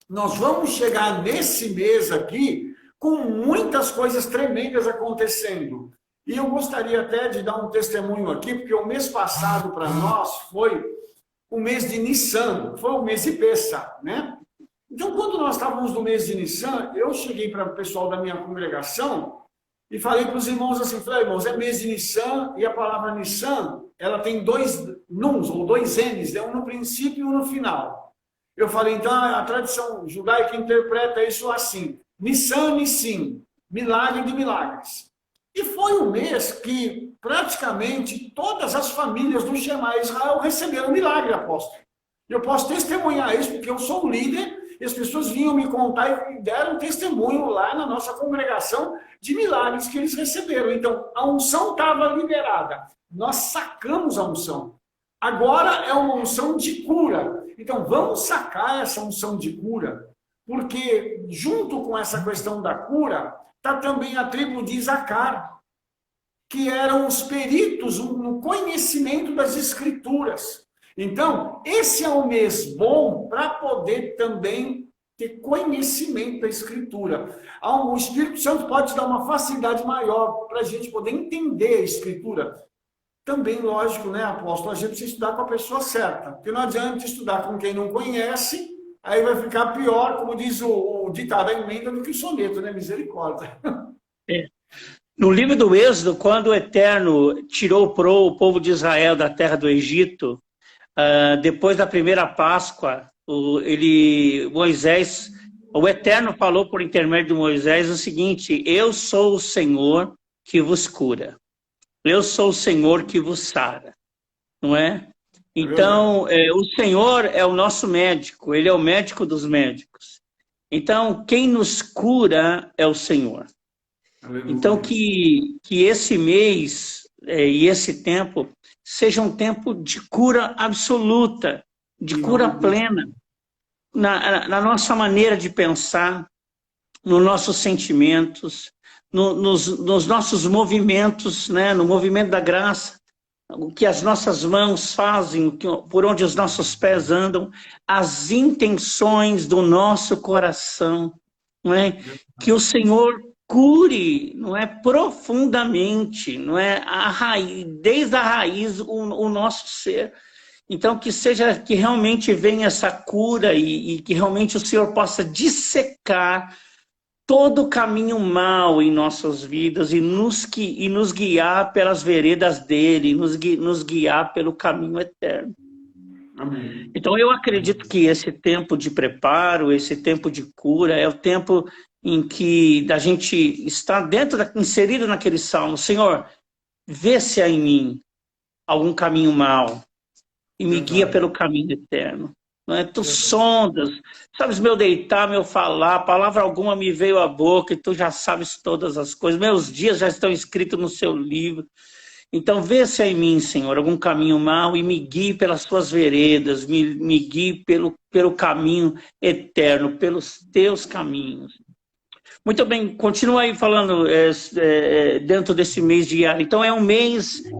nós vamos chegar nesse mês aqui com muitas coisas tremendas acontecendo. E eu gostaria até de dar um testemunho aqui, porque o mês passado para nós foi o mês de Nissan, foi o mês de Pessah, né? Então, quando nós estávamos no mês de Nissan, eu cheguei para o pessoal da minha congregação e falei para os irmãos assim, falei, irmãos, é mês de Nissan, e a palavra Nissan, ela tem 2 nuns, ou 2 N's, né? Um no princípio e um no final. Eu falei, então, a tradição judaica interpreta isso assim, Nissan, Nissim, milagre de milagres. E foi um mês que praticamente todas as famílias do Shema Israel receberam milagre, apóstolo. Eu posso testemunhar isso porque eu sou o líder e as pessoas vinham me contar e deram testemunho lá na nossa congregação de milagres que eles receberam. Então, a unção estava liberada. Nós sacamos a unção. Agora é uma unção de cura. Então, vamos sacar essa unção de cura. Porque, junto com essa questão da cura, está também a tribo de Isacar, que eram os peritos no conhecimento das Escrituras. Então, esse é um mês bom para poder também ter conhecimento da Escritura. O Espírito Santo pode dar uma facilidade maior para a gente poder entender a Escritura. Também, lógico, né, apóstolo, a gente precisa estudar com a pessoa certa. Porque não adianta estudar com quem não conhece, aí vai ficar pior, como diz o ditado, a emenda do que o soneto, né? Misericórdia. É. No livro do Êxodo, quando o Eterno tirou o povo de Israel da terra do Egito, depois da primeira Páscoa, o Eterno falou por intermédio de Moisés o seguinte: eu sou o Senhor que vos cura. Eu sou o Senhor que vos sara. Não é? Então, o Senhor é o nosso médico, Ele é o médico dos médicos. Então, quem nos cura é o Senhor. Aleluia. Então, que esse mês e esse tempo seja um tempo de cura absoluta, de cura plena, na nossa maneira de pensar, nos nossos sentimentos, nos nossos movimentos, né? No movimento da graça, o que as nossas mãos fazem, por onde os nossos pés andam, as intenções do nosso coração, não é? Que o Senhor cure, não é, profundamente, não é, desde a raiz o nosso ser. Então que realmente venha essa cura e que realmente o Senhor possa dissecar todo o caminho mau em nossas vidas e nos guiar pelas veredas dele, nos guiar pelo caminho eterno. Amém. Então eu acredito que esse tempo de preparo, esse tempo de cura é o tempo em que a gente está inserido naquele salmo. Senhor, vê se há em mim algum caminho mau e me guia pelo caminho eterno. Não é? Tu sondas, sabes meu deitar, meu falar, palavra alguma me veio à boca e tu já sabes todas as coisas. Meus dias já estão escritos no seu livro. Então vê se há em mim, Senhor, algum caminho mau e me guie pelas tuas veredas, me guie pelo caminho eterno, pelos teus caminhos. Muito bem, continua aí falando dentro desse mês de Iar. Então é um mês em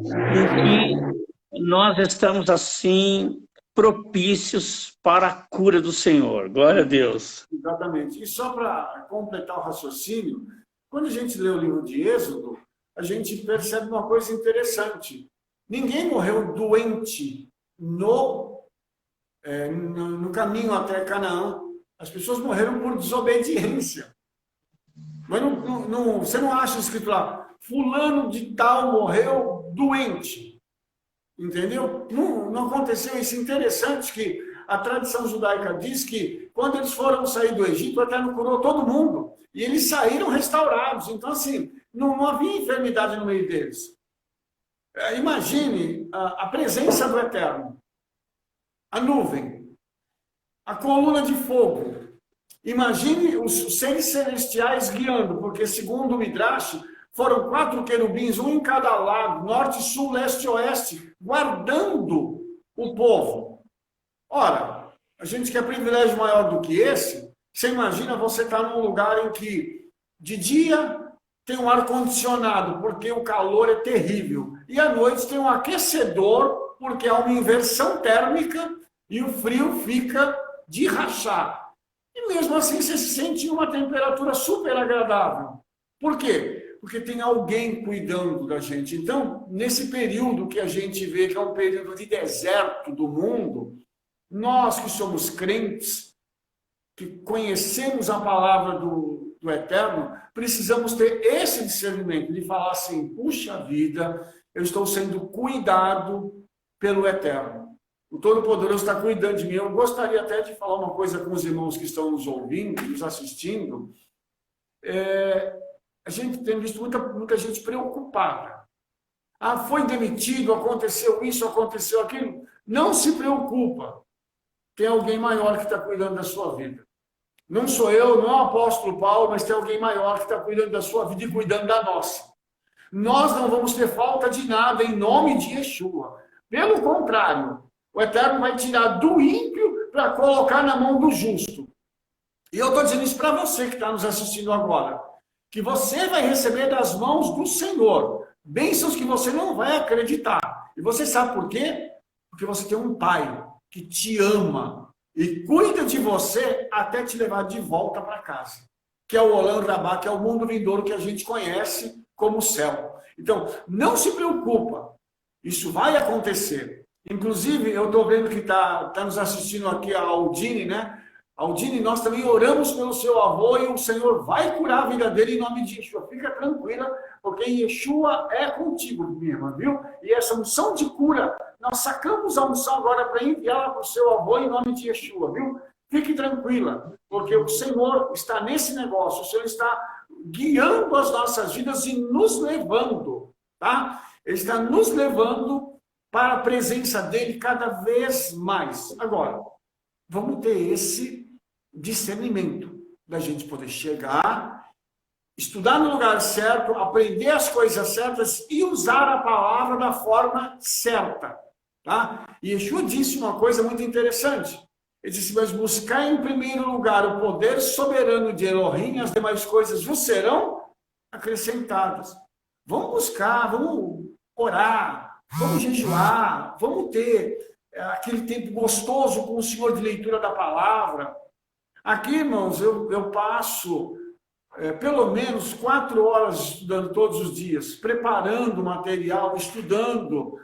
que nós estamos assim propícios para a cura do Senhor. Glória a Deus. Exatamente. E só para completar o raciocínio, quando a gente lê o livro de Êxodo, a gente percebe uma coisa interessante. Ninguém morreu doente no caminho até Canaã. As pessoas morreram por desobediência. Mas você não acha escrito lá, fulano de tal morreu doente. Entendeu? Não aconteceu isso. Interessante que a tradição judaica diz que quando eles foram sair do Egito, o Eterno curou todo mundo. E eles saíram restaurados. Então, assim, não havia enfermidade no meio deles. Imagine a presença do Eterno. A nuvem. A coluna de fogo. Imagine os seres celestiais guiando, porque segundo o Midrash, foram 4 querubins, um em cada lado, norte, sul, leste e oeste, guardando o povo. Ora, a gente quer privilégio maior do que esse. Você imagina você estar num lugar em que de dia tem um ar-condicionado, porque o calor é terrível, e à noite tem um aquecedor, porque há uma inversão térmica e o frio fica de rachar. E mesmo assim você se sente em uma temperatura super agradável. Por quê? Porque tem alguém cuidando da gente. Então, nesse período que a gente vê que é um período de deserto do mundo, nós que somos crentes, que conhecemos a palavra do Eterno, precisamos ter esse discernimento de falar assim, puxa vida, eu estou sendo cuidado pelo Eterno. O Todo-Poderoso está cuidando de mim. Eu gostaria até de falar uma coisa com os irmãos que estão nos ouvindo, nos assistindo. A gente tem visto muita gente preocupada. Foi demitido, aconteceu isso, aconteceu aquilo. Não se preocupa. Tem alguém maior que está cuidando da sua vida. Não sou eu, não é o apóstolo Paulo, mas tem alguém maior que está cuidando da sua vida e cuidando da nossa. Nós não vamos ter falta de nada em nome de Yeshua. Pelo contrário, o Eterno vai tirar do ímpio para colocar na mão do justo. E eu estou dizendo isso para você que está nos assistindo agora, que você vai receber das mãos do Senhor bênçãos que você não vai acreditar. E você sabe por quê? Porque você tem um pai que te ama e cuida de você até te levar de volta para casa, que é o Olam Rabá, que é o mundo vindouro que a gente conhece como céu. Então, não se preocupa, isso vai acontecer. Inclusive, eu estou vendo que está nos assistindo aqui a Aldine, né? Aldine, nós também oramos pelo seu avô e o Senhor vai curar a vida dele em nome de Yeshua. Fica tranquila, porque Yeshua é contigo, minha irmã, viu? E essa unção de cura, nós sacamos a unção agora para enviá-la para o seu avô em nome de Yeshua, viu? Fique tranquila, porque o Senhor está nesse negócio, o Senhor está guiando as nossas vidas e nos levando, tá? Ele está nos levando para a presença dele cada vez mais. Agora, vamos ter esse discernimento da gente poder chegar, estudar no lugar certo, aprender as coisas certas e usar a palavra da forma certa, tá? E Yeshua disse uma coisa muito interessante. Ele disse, mas buscar em primeiro lugar o poder soberano de Elohim, as demais coisas vos serão acrescentadas. Vamos buscar, vamos orar, vamos jejuar, vamos ter aquele tempo gostoso com o Senhor de leitura da palavra. Aqui, irmãos, eu passo pelo menos 4 horas estudando todos os dias, preparando material, estudando.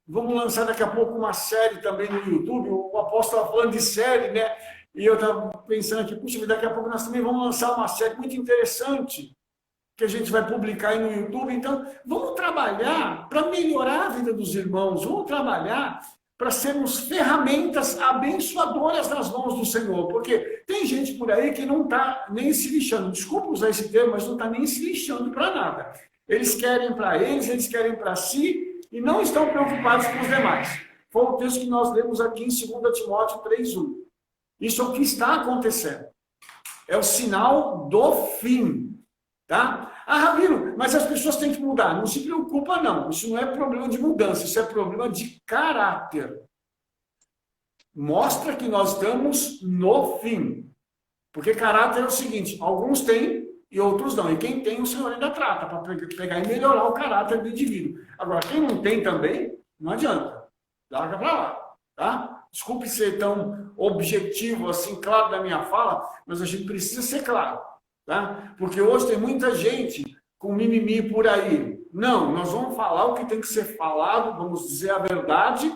Vamos lançar daqui a pouco uma série também no YouTube. O apóstolo estava falando de série, né? E eu estava pensando aqui, puxa, daqui a pouco nós também vamos lançar uma série muito interessante que a gente vai publicar aí no YouTube. Então, vamos trabalhar para melhorar a vida dos irmãos, vamos trabalhar para sermos ferramentas abençoadoras nas mãos do Senhor, porque tem gente por aí que não está nem se lixando, desculpa usar esse termo, mas não está nem se lixando para nada. Eles querem para eles querem para si, e não estão preocupados com os demais. Foi o texto que nós lemos aqui em 2 Timóteo 3:1. Isso é o que está acontecendo. É o sinal do fim. Tá? Ah, Rabino, mas as pessoas têm que mudar. Não se preocupa, não. Isso não é problema de mudança, isso é problema de caráter. Mostra que nós estamos no fim. Porque caráter é o seguinte, alguns têm e outros não. E quem tem, o Senhor ainda trata, para pegar e melhorar o caráter do indivíduo. Agora, quem não tem também, não adianta. Larga para lá. Tá? Desculpe ser tão objetivo, assim, claro da minha fala, mas a gente precisa ser claro. Tá? Porque hoje tem muita gente com mimimi por aí. Não, nós vamos falar o que tem que ser falado, vamos dizer a verdade,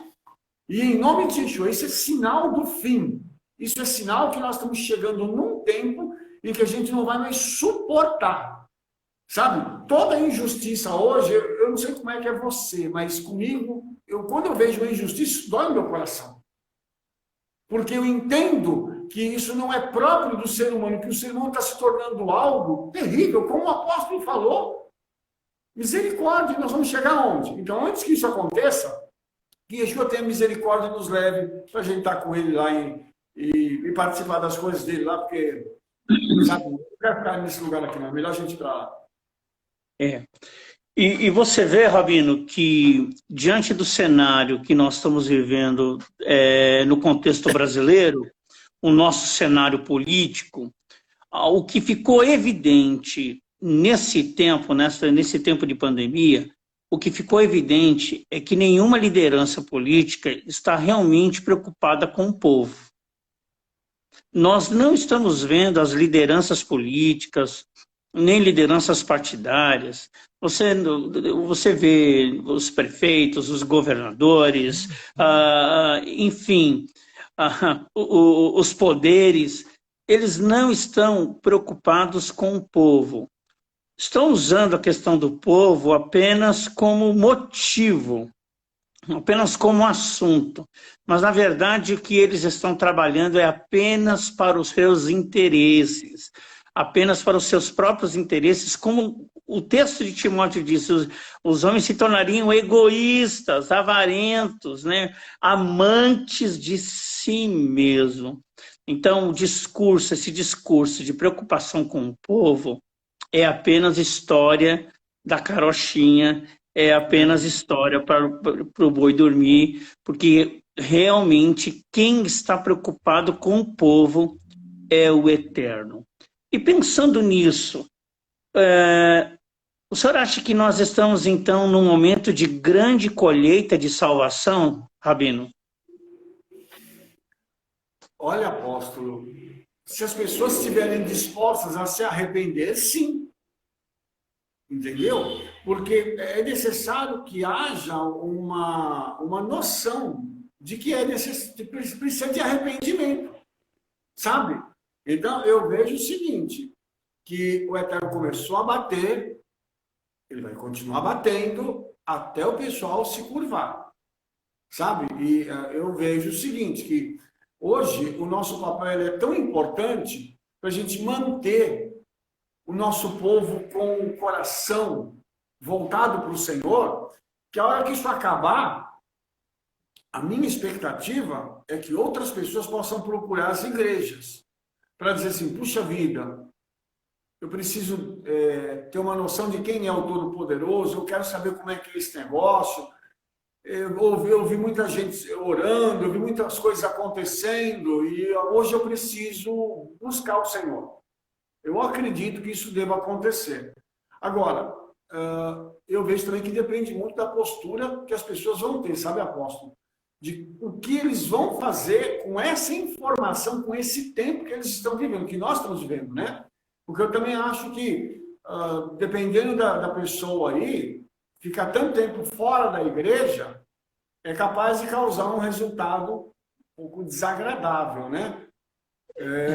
e em nome de Yeshua, isso é sinal do fim. Isso é sinal que nós estamos chegando num tempo em que a gente não vai mais suportar. Sabe? Toda injustiça hoje, eu não sei como é que é você, mas comigo, quando eu vejo uma injustiça, isso dói no meu coração. Porque eu entendo que isso não é próprio do ser humano, que o ser humano está se tornando algo terrível, como o apóstolo falou. Misericórdia, nós vamos chegar aonde? Então, antes que isso aconteça, que Yeshua tenha misericórdia e nos leve para a gente estar com ele lá e participar das coisas dele lá, porque, sabe, não quero ficar nesse lugar aqui, não. É melhor a gente ir para lá. E você vê, Rabino, que diante do cenário que nós estamos vivendo no contexto brasileiro, o nosso cenário político, o que ficou evidente nesse tempo de pandemia, o que ficou evidente é que nenhuma liderança política está realmente preocupada com o povo. Nós não estamos vendo as lideranças políticas, nem lideranças partidárias. Você vê os prefeitos, os governadores, enfim, os poderes, eles não estão preocupados com o povo. Estão usando a questão do povo apenas como motivo, apenas como assunto. Mas, na verdade, o que eles estão trabalhando é apenas para os seus interesses, apenas para os seus próprios interesses, como o texto de Timóteo diz, os homens se tornariam egoístas, avarentos, né? Amantes de si mesmo. Então, esse discurso de preocupação com o povo é apenas história da carochinha, é apenas história para o boi dormir, porque realmente quem está preocupado com o povo é o eterno. E pensando nisso, o senhor acha que nós estamos, então, num momento de grande colheita de salvação, Rabino? Olha, apóstolo, se as pessoas estiverem dispostas a se arrepender, sim. Entendeu? Porque é necessário que haja uma noção de que precisa de arrependimento, sabe? Então, eu vejo o seguinte, que o Eterno começou a bater, ele vai continuar batendo até o pessoal se curvar, sabe? E eu vejo o seguinte, que hoje o nosso papel é tão importante para a gente manter o nosso povo com o coração voltado para o Senhor, que a hora que isso acabar, a minha expectativa é que outras pessoas possam procurar as igrejas para dizer assim, puxa vida, eu preciso ter uma noção de quem é o Todo-Poderoso, eu quero saber como é que é esse negócio. Eu ouvi muita gente orando, eu vi muitas coisas acontecendo, e hoje eu preciso buscar o Senhor. Eu acredito que isso deva acontecer. Agora, eu vejo também que depende muito da postura que as pessoas vão ter, sabe, apóstolo? De o que eles vão fazer com essa informação, com esse tempo que eles estão vivendo, que nós estamos vivendo, né? Porque eu também acho que, dependendo da pessoa aí, ficar tanto tempo fora da igreja é capaz de causar um resultado um pouco desagradável, né?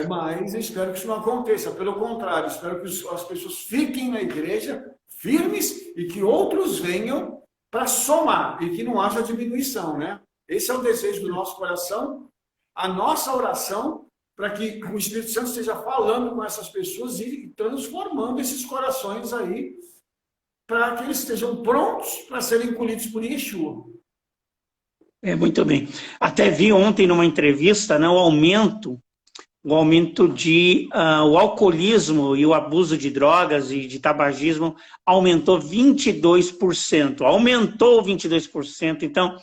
Mas eu espero que isso não aconteça. Pelo contrário, espero que as pessoas fiquem na igreja firmes e que outros venham para somar e que não haja diminuição, né? Esse é o desejo do nosso coração, a nossa oração, para que o Espírito Santo esteja falando com essas pessoas e transformando esses corações aí, para que eles estejam prontos para serem colhidos por Yeshua. Muito bem. Até vi ontem numa entrevista, né, o aumento de o alcoolismo e o abuso de drogas e de tabagismo aumentou 22%. Aumentou 22%. Então,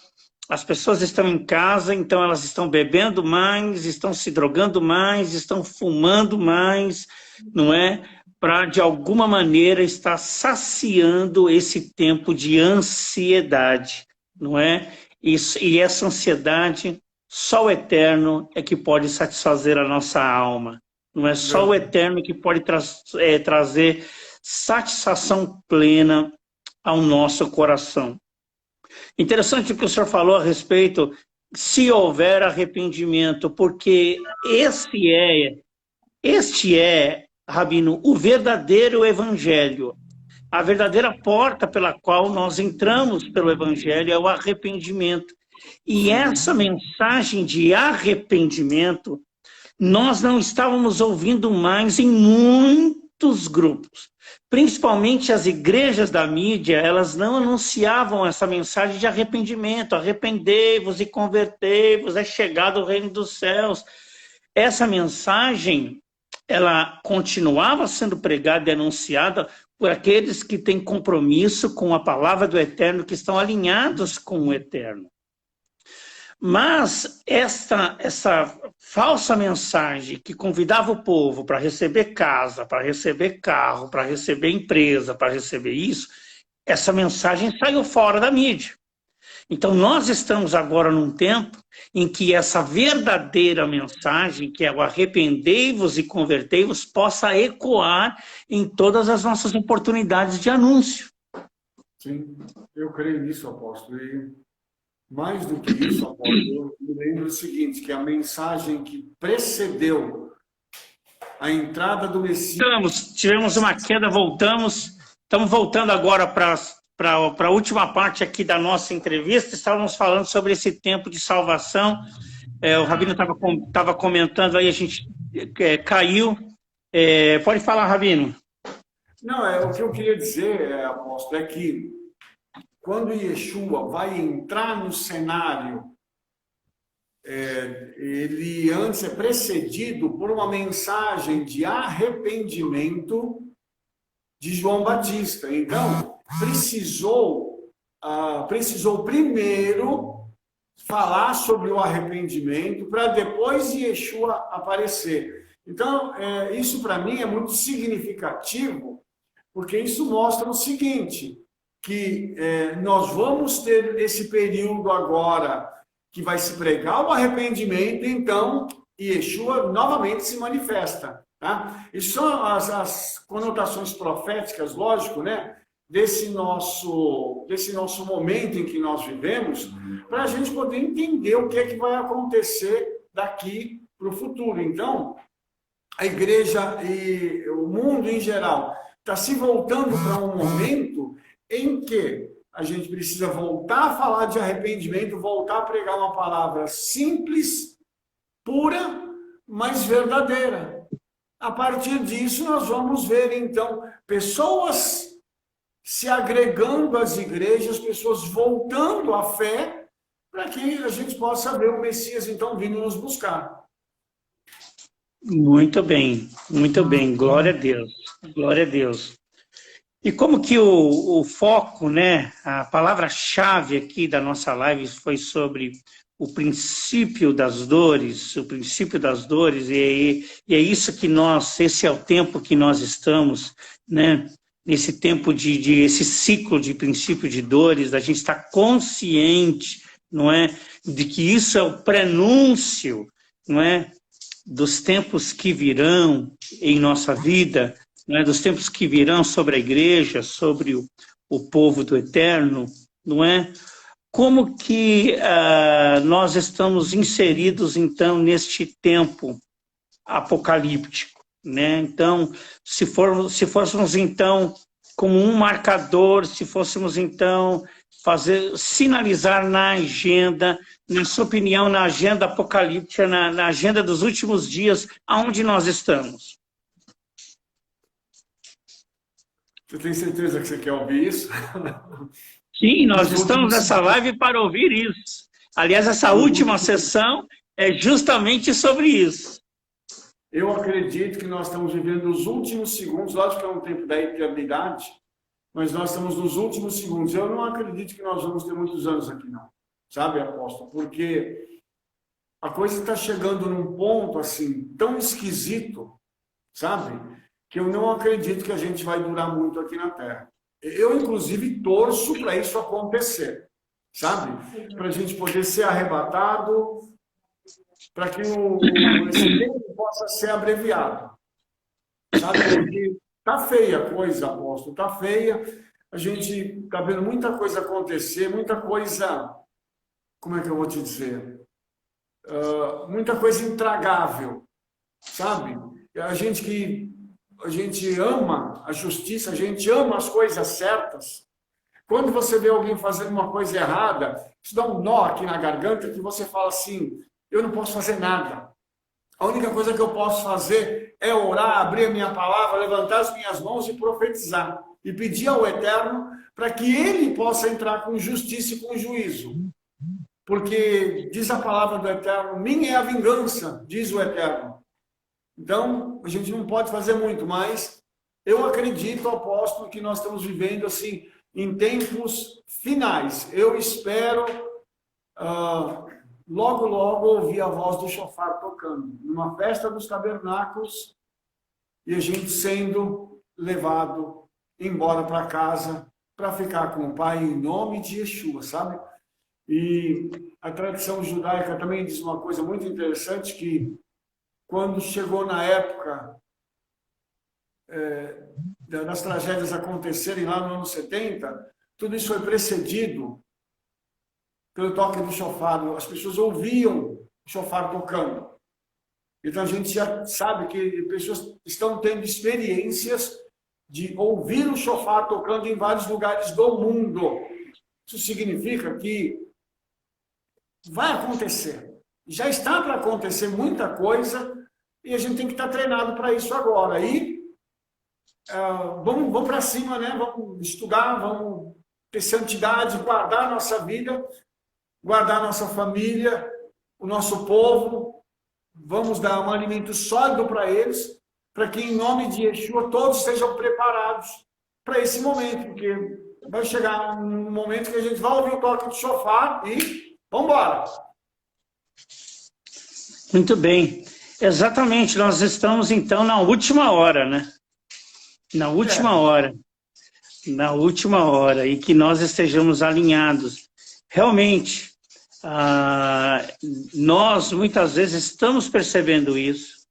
as pessoas estão em casa, então elas estão bebendo mais, estão se drogando mais, estão fumando mais, não é? Para, de alguma maneira, estar saciando esse tempo de ansiedade, não é? E essa ansiedade, só o Eterno é que pode satisfazer a nossa alma. Não é só o Eterno que pode trazer satisfação plena ao nosso coração. Interessante o que o senhor falou a respeito, se houver arrependimento, porque este é, Rabino, o verdadeiro evangelho. A verdadeira porta pela qual nós entramos pelo evangelho é o arrependimento. E essa mensagem de arrependimento, nós não estávamos ouvindo mais em muitos grupos. Principalmente as igrejas da mídia, elas não anunciavam essa mensagem de arrependimento. Arrependei-vos e convertei-vos, é chegado o reino dos céus. Essa mensagem, ela continuava sendo pregada e anunciada por aqueles que têm compromisso com a palavra do Eterno, que estão alinhados com o Eterno. Mas essa falsa mensagem que convidava o povo para receber casa, para receber carro, para receber empresa, para receber isso, essa mensagem saiu fora da mídia. Então nós estamos agora num tempo em que essa verdadeira mensagem, que é o arrependei-vos e convertei-vos, possa ecoar em todas as nossas oportunidades de anúncio. Sim, eu creio nisso, apóstolo. E mais do que isso, apóstolo, eu me lembro o seguinte, que a mensagem que precedeu a entrada do Messias... Tivemos uma queda, estamos voltando agora para a última parte aqui da nossa entrevista. Estávamos falando sobre esse tempo de salvação. O Rabino estava comentando aí, a gente caiu. Pode falar, Rabino. Não, o que eu queria dizer, apóstolo, é que quando Yeshua vai entrar no cenário, ele antes é precedido por uma mensagem de arrependimento de João Batista. Então, precisou primeiro falar sobre o arrependimento para depois Yeshua aparecer. Então, isso para mim é muito significativo, porque isso mostra o seguinte, que nós vamos ter esse período agora que vai se pregar o arrependimento, então Yeshua novamente se manifesta. Tá? Isso são as conotações proféticas, lógico, né? Desse nosso momento em que nós vivemos, para a gente poder entender o que é que vai acontecer daqui para o futuro. Então, a igreja e o mundo em geral está se voltando para um momento em que a gente precisa voltar a falar de arrependimento, voltar a pregar uma palavra simples, pura, mas verdadeira. A partir disso, nós vamos ver, então, pessoas se agregando às igrejas, pessoas voltando à fé, para que a gente possa ver o Messias, então, vindo nos buscar. Muito bem, glória a Deus, glória a Deus. E como que o foco, né, a palavra-chave aqui da nossa live foi sobre o princípio das dores, e é isso que esse é o tempo que nós estamos, né, nesse tempo esse ciclo de princípio de dores, a gente está consciente, não é, de que isso é o prenúncio, não é, dos tempos que virão em nossa vida, né, dos tempos que virão sobre a igreja, sobre o povo do Eterno, não é? Como que nós estamos inseridos, então, neste tempo apocalíptico, né? Então, se fôssemos, então, como um marcador, se fôssemos, então, sinalizar na agenda, na sua opinião, na agenda apocalíptica, na agenda dos últimos dias, aonde nós estamos? Você tem certeza que você quer ouvir isso? Sim, nós estamos nessa live para ouvir isso. Aliás, essa última sessão é justamente sobre isso. Eu acredito que nós estamos vivendo os últimos segundos, lógico que é um tempo da eternidade, mas nós estamos nos últimos segundos. Eu não acredito que nós vamos ter muitos anos aqui, não. Sabe, apóstolo? Porque a coisa está chegando num ponto, assim, tão esquisito, sabe? Que eu não acredito que a gente vai durar muito aqui na Terra. Eu, inclusive, torço para isso acontecer, sabe? Para a gente poder ser arrebatado, para que esse tempo possa ser abreviado, sabe? Porque tá feia a coisa, apóstolo, tá feia. A gente está vendo muita coisa acontecer, muita coisa, como é que eu vou te dizer? Muita coisa intragável, sabe? A gente ama a justiça, a gente ama as coisas certas. Quando você vê alguém fazendo uma coisa errada, isso dá um nó aqui na garganta que você fala assim, eu não posso fazer nada. A única coisa que eu posso fazer é orar, abrir a minha palavra, levantar as minhas mãos e profetizar. E pedir ao Eterno para que Ele possa entrar com justiça e com juízo. Porque diz a palavra do Eterno, minha é a vingança, diz o Eterno. Então, a gente não pode fazer muito, mas eu acredito, apóstolo, que nós estamos vivendo assim em tempos finais. Eu espero logo, logo ouvir a voz do shofar tocando, numa festa dos tabernáculos, e a gente sendo levado embora para casa para ficar com o Pai em nome de Yeshua, sabe? E a tradição judaica também diz uma coisa muito interessante, que quando chegou na época das tragédias acontecerem lá no ano 70, tudo isso foi precedido pelo toque do shofar. As pessoas ouviam o shofar tocando. Então a gente já sabe que pessoas estão tendo experiências de ouvir o shofar tocando em vários lugares do mundo. Isso significa que vai acontecer. Já está para acontecer muita coisa e a gente tem que estar treinado para isso agora. E vamos para cima, né? Vamos estudar, vamos ter santidade, guardar a nossa vida, guardar a nossa família, o nosso povo. Vamos dar um alimento sólido para eles, para que em nome de Yeshua todos estejam preparados para esse momento, porque vai chegar um momento que a gente vai ouvir o toque do shofar e vamos embora. Muito bem. Exatamente, nós estamos então na última hora, né? Na última hora. Na última hora, e que nós estejamos alinhados. Realmente, nós muitas vezes estamos percebendo isso.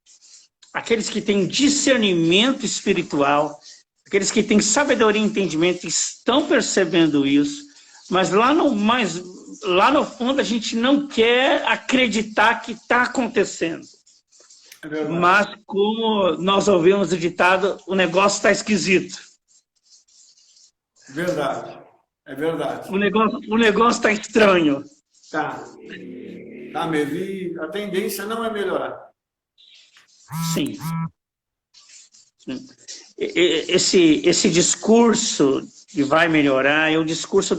Aqueles que têm discernimento espiritual, aqueles que têm sabedoria e entendimento estão percebendo isso, mas lá no fundo a gente não quer acreditar que está acontecendo. Mas como nós ouvimos o ditado, o negócio está esquisito. Verdade, é verdade. O negócio está estranho. Tá mesmo. E a tendência não é melhorar. Sim. Esse discurso que vai melhorar é o discurso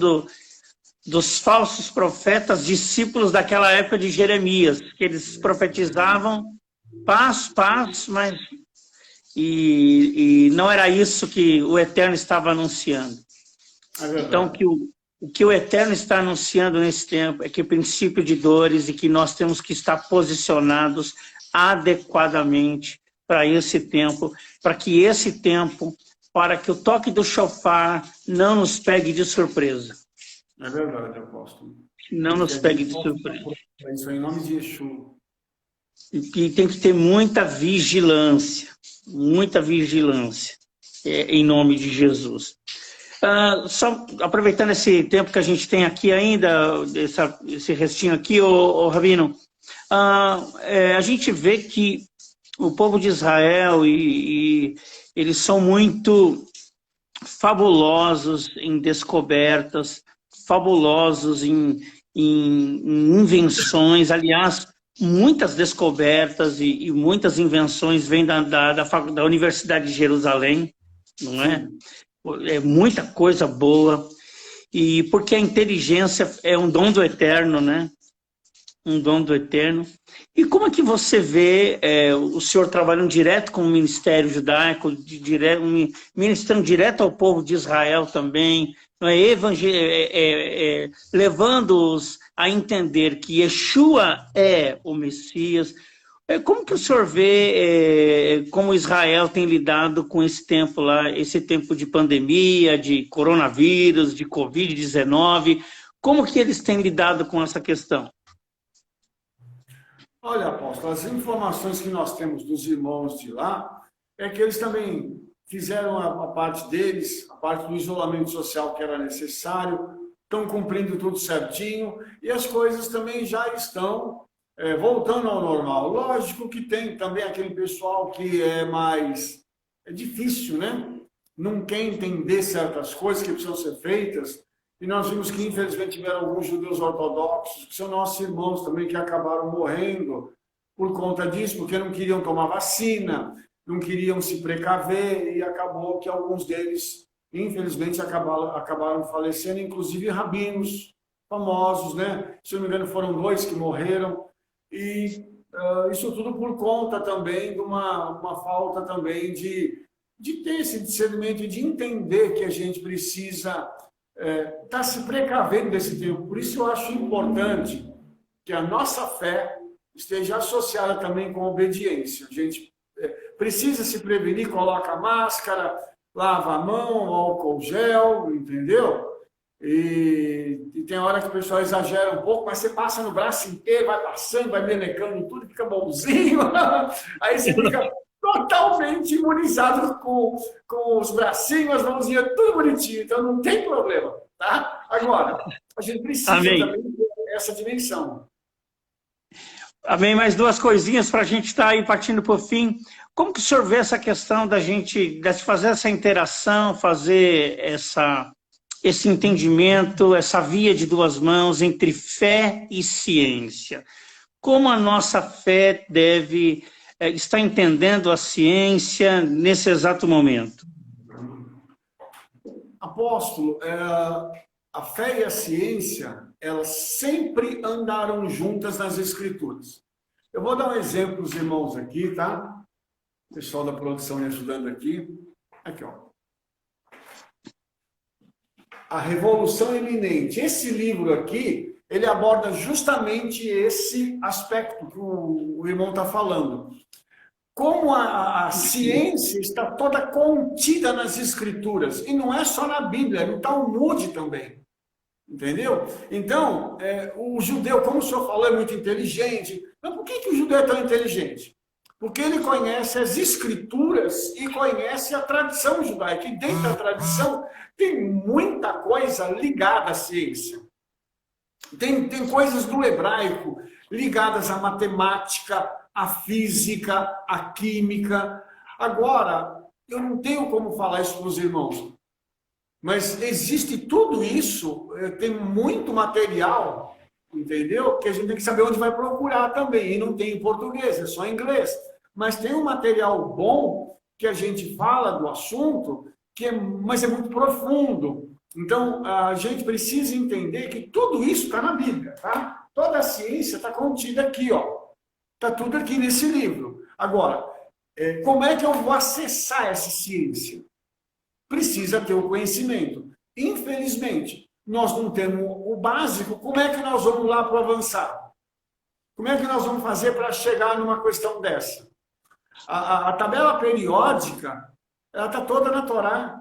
dos falsos profetas, discípulos daquela época de Jeremias, que eles profetizavam paz, mas e não era isso que o Eterno estava anunciando. Então, o que o Eterno está anunciando nesse tempo é que o princípio de dores e que nós temos que estar posicionados adequadamente para esse tempo, para que o toque do shofar não nos pegue de surpresa. É verdade, apóstolo. Não nos pegue de surpresa. Isso em nome de Yeshua. E tem que ter muita vigilância em nome de Jesus. Só aproveitando esse tempo que a gente tem aqui ainda, esse restinho aqui, ô Rabino, a gente vê que o povo de Israel, eles são muito fabulosos em descobertas, fabulosos em invenções. Aliás, muitas descobertas e muitas invenções vêm da Universidade de Jerusalém, não é? É muita coisa boa, e porque a inteligência é um dom do Eterno, né? Um dom do Eterno. E como é que você vê o senhor trabalhando direto com o Ministério Judaico, ministrando direto ao povo de Israel também, não é? Levando-os a entender que Yeshua é o Messias? Como que o senhor vê como Israel tem lidado com esse tempo lá, esse tempo de pandemia, de coronavírus, de Covid-19? Como que eles têm lidado com essa questão? Olha, apóstolo, as informações que nós temos dos irmãos de lá é que eles também fizeram a parte deles, a parte do isolamento social que era necessário, estão cumprindo tudo certinho e as coisas também já estão voltando ao normal. Lógico que tem também aquele pessoal que é difícil, né? Não quer entender certas coisas que precisam ser feitas. E nós vimos que, infelizmente, tiveram alguns judeus ortodoxos, que são nossos irmãos também, que acabaram morrendo por conta disso, porque não queriam tomar vacina, não queriam se precaver, e acabou que alguns deles, infelizmente, acabaram falecendo, inclusive rabinos famosos, né? Se não me engano, foram 2 que morreram. E isso tudo por conta também de uma falta também de ter esse discernimento e de entender que a gente precisa estar se precavendo desse tempo. Por isso eu acho importante que a nossa fé esteja associada também com a obediência. A gente precisa se prevenir, coloca máscara, lava a mão, álcool gel, entendeu? E tem hora que o pessoal exagera um pouco, mas você passa no braço inteiro, vai passando, vai melecando tudo, fica bonzinho. Aí você fica totalmente imunizado com os bracinhos, as mãozinhas, tudo bonitinho. Então não tem problema, tá? Agora, a gente precisa também ter essa dimensão. Amém. Mais 2 coisinhas para a gente estar aí partindo para o fim. Como que o senhor vê essa questão de fazer essa interação, fazer esse entendimento, essa via de 2 mãos entre fé e ciência? Como a nossa fé deve estar entendendo a ciência nesse exato momento? Apóstolo, a fé e a ciência, elas sempre andaram juntas nas Escrituras. Eu vou dar um exemplo para os irmãos aqui, tá? O pessoal da produção me ajudando aqui. Aqui, ó. A Revolução Iminente. Esse livro aqui, ele aborda justamente esse aspecto que o irmão está falando. Como a ciência está toda contida nas Escrituras, e não é só na Bíblia, no Talmud também. Entendeu? Então, o judeu, como o senhor falou, é muito inteligente. Mas por que o judeu é tão inteligente? Porque ele conhece as escrituras e conhece a tradição judaica. E dentro da tradição tem muita coisa ligada à ciência. Tem coisas do hebraico ligadas à matemática, à física, à química. Agora, eu não tenho como falar isso para os irmãos, mas existe tudo isso, tem muito material, entendeu? Que a gente tem que saber onde vai procurar também. E não tem em português, é só em inglês. Mas tem um material bom que a gente fala do assunto, mas é muito profundo. Então, a gente precisa entender que tudo isso está na Bíblia, tá? Toda a ciência está contida aqui, ó. Está tudo aqui nesse livro. Agora, como é que eu vou acessar essa ciência? Precisa ter o conhecimento. Infelizmente, nós não temos o básico. Como é que nós vamos lá para o avançado? Como é que nós vamos fazer para chegar numa questão dessa? A tabela periódica, ela está toda na Torá.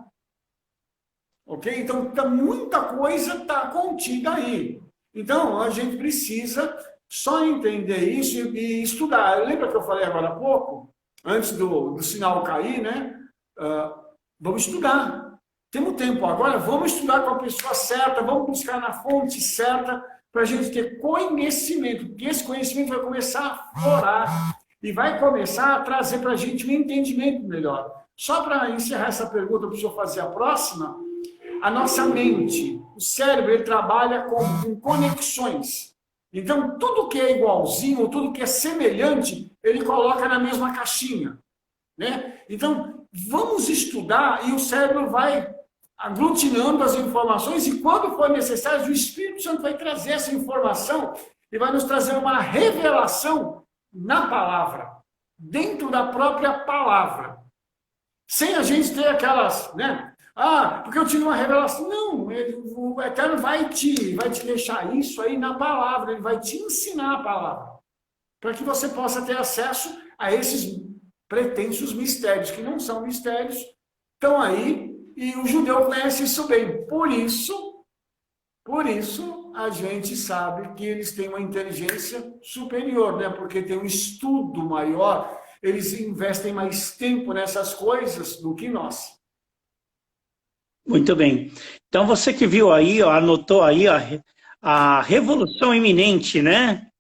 Ok? Então, muita coisa está contida aí. Então, a gente precisa só entender isso e estudar. Lembra que eu falei agora há pouco? Antes do sinal cair, né? Vamos estudar. Temos tempo agora, vamos estudar com a pessoa certa, vamos buscar na fonte certa para a gente ter conhecimento, porque esse conhecimento vai começar a florar e vai começar a trazer para a gente um entendimento melhor. Só para encerrar essa pergunta, para o senhor fazer a próxima, a nossa mente, o cérebro, ele trabalha com conexões. Então, tudo que é igualzinho, tudo que é semelhante, ele coloca na mesma caixinha, né? Então, vamos estudar e o cérebro vai aglutinando as informações e quando for necessário, o Espírito Santo vai trazer essa informação e vai nos trazer uma revelação na palavra, dentro da própria palavra. Sem a gente ter aquelas, né? Porque eu tive uma revelação. Não, o Eterno vai te deixar isso aí na palavra, ele vai te ensinar a palavra, para que você possa ter acesso a esses pretensos mistérios, que não são mistérios, estão aí, e o judeu conhece isso bem. Por isso, a gente sabe que eles têm uma inteligência superior, né? Porque tem um estudo maior, eles investem mais tempo nessas coisas do que nós. Muito bem. Então, você que viu aí, ó, anotou aí a Revolução Iminente, né?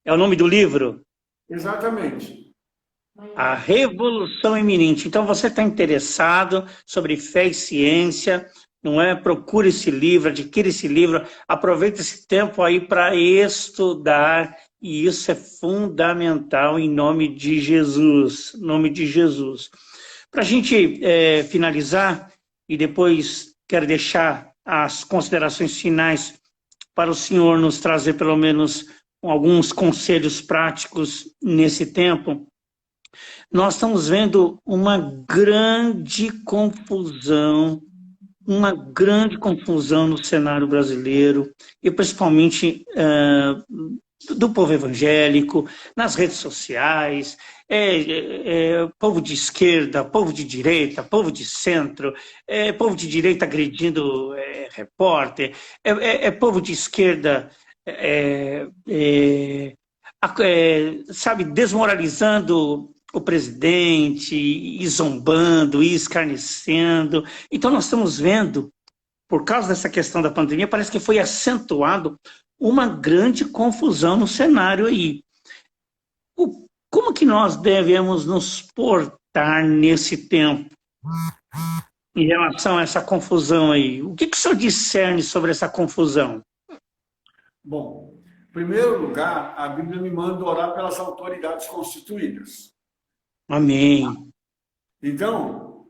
É o nome do livro? Exatamente. A Revolução Iminente. Então, você está interessado sobre fé e ciência, não é? Procure esse livro, adquira esse livro, aproveite esse tempo aí para estudar, e isso é fundamental em nome de Jesus. Em nome de Jesus. Para a gente finalizar, e depois quero deixar as considerações finais para o senhor nos trazer pelo menos alguns conselhos práticos nesse tempo. Nós estamos vendo uma grande confusão no cenário brasileiro, e principalmente do povo evangélico, nas redes sociais, povo de esquerda, povo de direita, povo de centro, povo de direita agredindo repórter, povo de esquerda, sabe, desmoralizando o presidente, e zombando, e escarnecendo. Então nós estamos vendo, por causa dessa questão da pandemia, parece que foi acentuado uma grande confusão no cenário aí. Como que nós devemos nos portar nesse tempo em relação a essa confusão aí? O que o senhor discerne sobre essa confusão? Bom, em primeiro lugar, a Bíblia me manda orar pelas autoridades constituídas. Amém. Então,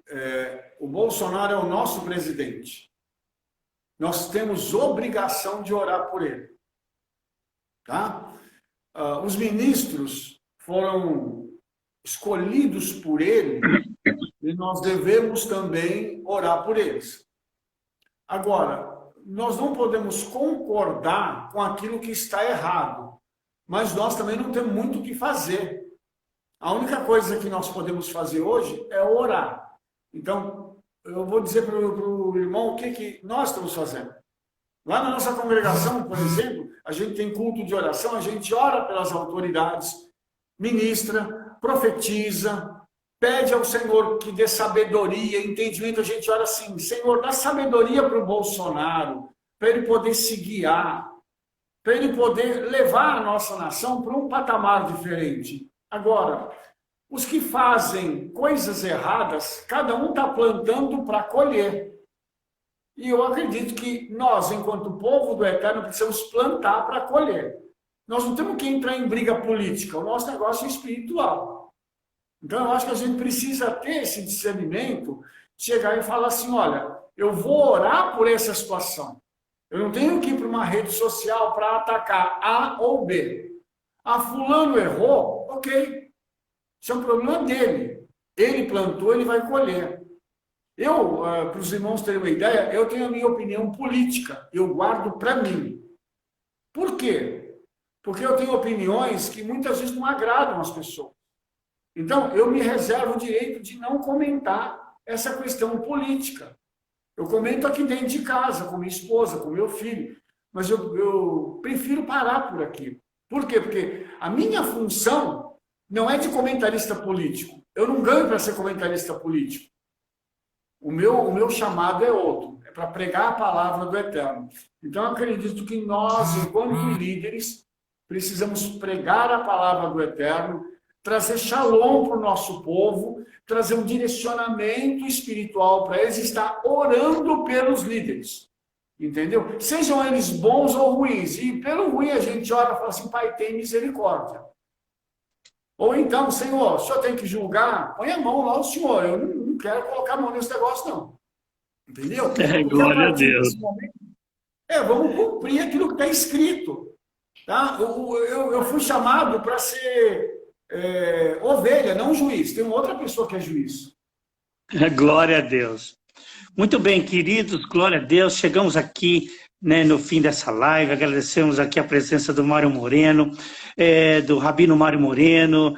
o Bolsonaro é o nosso presidente. Nós temos obrigação de orar por ele. Tá? Os ministros foram escolhidos por ele e nós devemos também orar por eles. Agora, nós não podemos concordar com aquilo que está errado, mas nós também não temos muito o que fazer. A única coisa que nós podemos fazer hoje é orar. Então, eu vou dizer para o irmão o que nós estamos fazendo. Lá na nossa congregação, por exemplo, a gente tem culto de oração, a gente ora pelas autoridades, ministra, profetiza, pede ao Senhor que dê sabedoria, entendimento. A gente ora assim: Senhor, dá sabedoria para o Bolsonaro, para ele poder se guiar, para ele poder levar a nossa nação para um patamar diferente. Agora, os que fazem coisas erradas, cada um está plantando para colher. E eu acredito que nós, enquanto povo do Eterno, precisamos plantar para colher. Nós não temos que entrar em briga política, o nosso negócio é espiritual. Então, eu acho que a gente precisa ter esse discernimento, chegar e falar assim: olha, eu vou orar por essa situação. Eu não tenho que ir para uma rede social para atacar A ou B. Ah, fulano errou, ok. Isso é um problema dele. Ele plantou, ele vai colher. Eu, para os irmãos terem uma ideia, eu tenho a minha opinião política. Eu guardo para mim. Por quê? Porque eu tenho opiniões que muitas vezes não agradam as pessoas. Então, eu me reservo o direito de não comentar essa questão política. Eu comento aqui dentro de casa, com minha esposa, com meu filho. Mas eu prefiro parar por aqui. Por quê? Porque a minha função não é de comentarista político. Eu não ganho para ser comentarista político. O meu chamado é outro. É para pregar a palavra do Eterno. Então, eu acredito que nós, enquanto líderes, precisamos pregar a palavra do Eterno, trazer shalom para o nosso povo, trazer um direcionamento espiritual para eles, estar orando pelos líderes. Entendeu? Sejam eles bons ou ruins. E pelo ruim a gente ora e fala assim: Pai, tem misericórdia. Ou então: Senhor, o Senhor tem que julgar? Põe a mão lá no Senhor. Eu não quero colocar a mão nesse negócio, não. Entendeu? Glória a Deus. Momento, vamos cumprir aquilo que está escrito. Tá? Eu fui chamado para ser ovelha, não juiz. Tem uma outra pessoa que é juiz. Glória a Deus. Muito bem, queridos, glória a Deus. Chegamos aqui, né, no fim dessa live. Agradecemos aqui a presença do Mário Moreno, do Rabino Mário Moreno,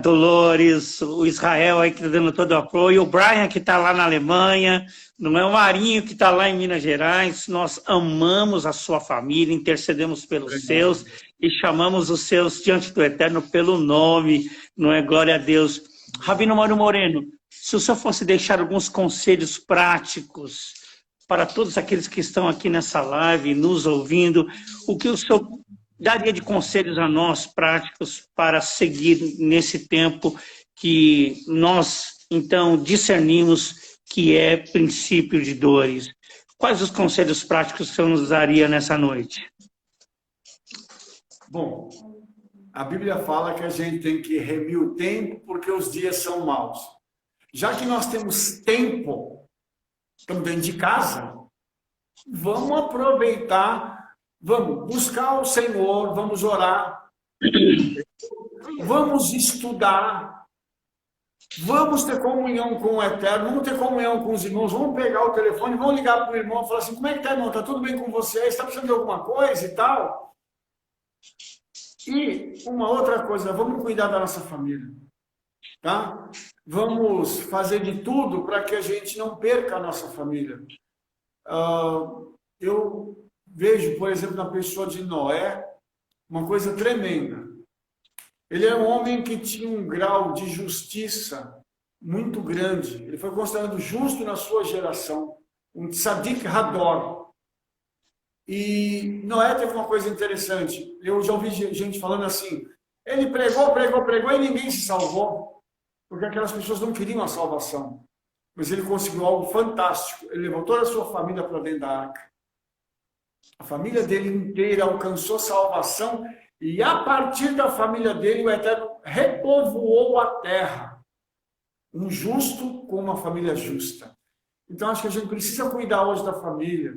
Dolores, o Israel aí que está dando todo o apoio, o Brian que está lá na Alemanha, não é o Marinho que está lá em Minas Gerais. Nós amamos a sua família, intercedemos pelos seus e chamamos os seus diante do Eterno pelo nome, não é? Glória a Deus. Rabino Mário Moreno, se o senhor fosse deixar alguns conselhos práticos para todos aqueles que estão aqui nessa live, nos ouvindo, o que o senhor daria de conselhos a nós, práticos, para seguir nesse tempo que nós, então, discernimos que é princípio de dores? Quais os conselhos práticos que o senhor nos daria nessa noite? Bom, a Bíblia fala que a gente tem que remir o tempo porque os dias são maus. Já que nós temos tempo, estamos dentro de casa, vamos aproveitar, vamos buscar o Senhor, vamos orar, vamos estudar, vamos ter comunhão com o Eterno, vamos ter comunhão com os irmãos, vamos pegar o telefone, vamos ligar para o irmão e falar assim: como é que está, irmão? Está tudo bem com você? Está precisando de alguma coisa e tal? E uma outra coisa, vamos cuidar da nossa família, tá? Vamos fazer de tudo para que a gente não perca a nossa família. Eu vejo, por exemplo, na pessoa de Noé, uma coisa tremenda. Ele era um homem que tinha um grau de justiça muito grande. Ele foi considerado justo na sua geração, um tzadik hador. E Noé teve uma coisa interessante. Eu já ouvi gente falando assim: ele pregou e ninguém se salvou, porque aquelas pessoas não queriam a salvação. Mas ele conseguiu algo fantástico. Ele levou toda a sua família para dentro da arca. A família dele inteira alcançou salvação, e a partir da família dele, o Eterno repovoou a terra. Um justo com uma família justa. Então, acho que a gente precisa cuidar hoje da família,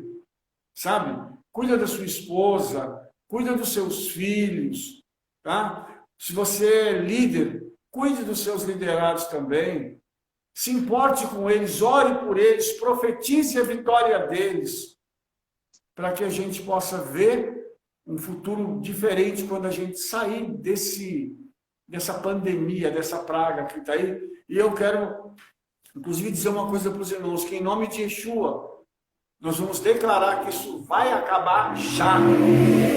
sabe? Cuida da sua esposa, cuida dos seus filhos, tá? Se você é líder, cuide dos seus liderados também. Se importe com eles, ore por eles, profetize a vitória deles. para que a gente possa ver um futuro diferente quando a gente sair dessa pandemia, dessa praga que está aí. E eu quero, inclusive, dizer uma coisa para os irmãos, que em nome de Yeshua, nós vamos declarar que isso vai acabar já.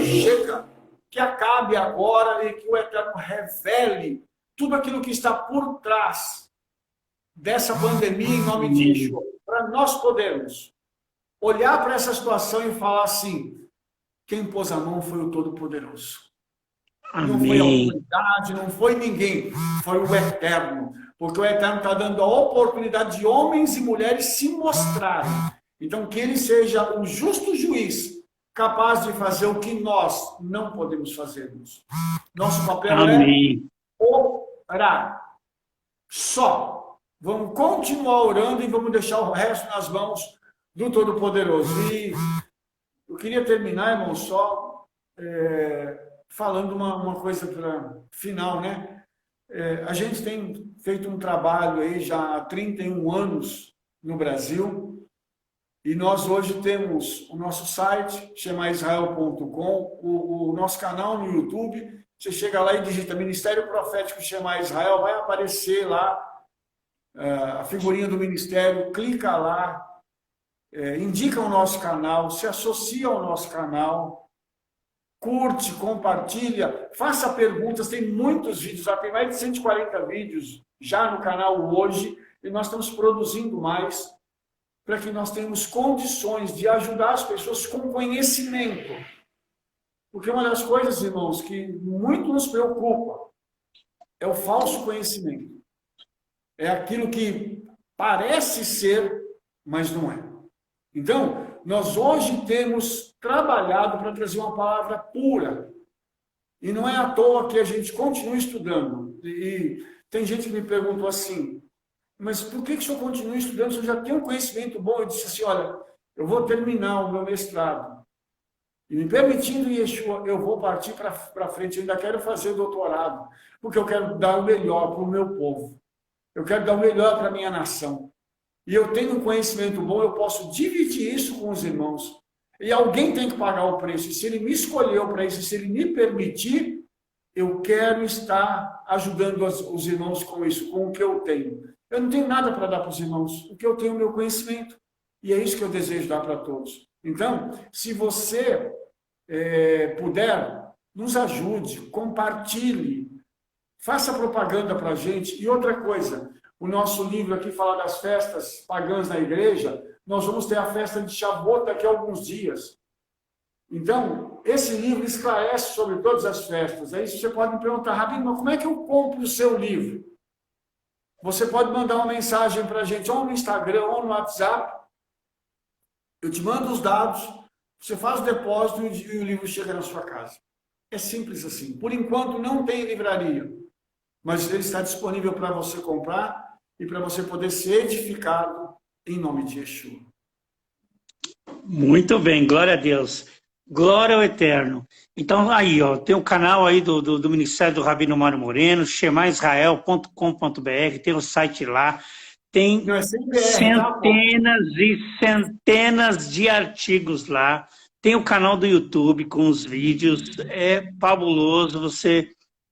Chega, que acabe agora e que o Eterno revele tudo aquilo que está por trás dessa pandemia em nome de Yeshua, para nós podermos olhar para essa situação e falar assim, quem pôs a mão foi o Todo-Poderoso. Não foi a humanidade, não foi ninguém, foi o Eterno. Porque o Eterno está dando a oportunidade de homens e mulheres se mostrarem. Então, que ele seja o justo juiz, capaz de fazer o que nós não podemos fazer. Nosso papel é orar. Só. Vamos continuar orando e vamos deixar o resto nas mãos do Todo-Poderoso. E eu queria terminar, irmão, só falando uma coisa para final, né? A gente tem feito um trabalho aí já há 31 anos no Brasil. E nós hoje temos o nosso site, shemaisrael.com, o nosso canal no YouTube. Você chega lá e digita Ministério Profético Shema Israel, vai aparecer lá a figurinha do ministério, clica lá, indica o nosso canal, se associa ao nosso canal, curte, compartilha, faça perguntas, tem muitos vídeos, já tem mais de 140 vídeos já no canal hoje, e nós estamos produzindo mais, para que nós tenhamos condições de ajudar as pessoas com conhecimento. Porque uma das coisas, irmãos, que muito nos preocupa é o falso conhecimento. É aquilo que parece ser, mas não é. Então, nós hoje temos trabalhado para trazer uma palavra pura. E não é à toa que a gente continua estudando. E tem gente que me perguntou assim, mas por que o senhor continua estudando? O senhor já tem um conhecimento bom. Eu disse assim, olha, eu vou terminar o meu mestrado. E me permitindo, Yeshua, eu vou partir para frente. Eu ainda quero fazer doutorado, porque eu quero dar o melhor para o meu povo. Eu quero dar o melhor para a minha nação. E eu tenho um conhecimento bom, eu posso dividir isso com os irmãos. E alguém tem que pagar o preço. E se ele me escolheu para isso, se ele me permitir, eu quero estar ajudando os irmãos com isso, com o que eu tenho. Eu não tenho nada para dar para os irmãos, o que eu tenho é o meu conhecimento. E é isso que eu desejo dar para todos. Então, se você puder, nos ajude, compartilhe, faça propaganda para a gente. E outra coisa, o nosso livro aqui fala das festas pagãs na igreja, nós vamos ter a festa de Shavuot daqui a alguns dias. Então, esse livro esclarece sobre todas as festas. Aí você pode me perguntar, Rabino, mas como é que eu compro o seu livro? Você pode mandar uma mensagem para a gente, ou no Instagram, ou no WhatsApp. Eu te mando os dados, você faz o depósito e o livro chega na sua casa. É simples assim. Por enquanto, não tem livraria, mas ele está disponível para você comprar e para você poder ser edificado em nome de Yeshua. Muito bem, glória a Deus. Glória ao Eterno. Então, aí, ó, tem o canal aí do Ministério do Rabino Mário Moreno, shemaisrael.com.br, tem o site lá, tem centenas e centenas de artigos lá, tem o canal do YouTube com os vídeos, é fabuloso, você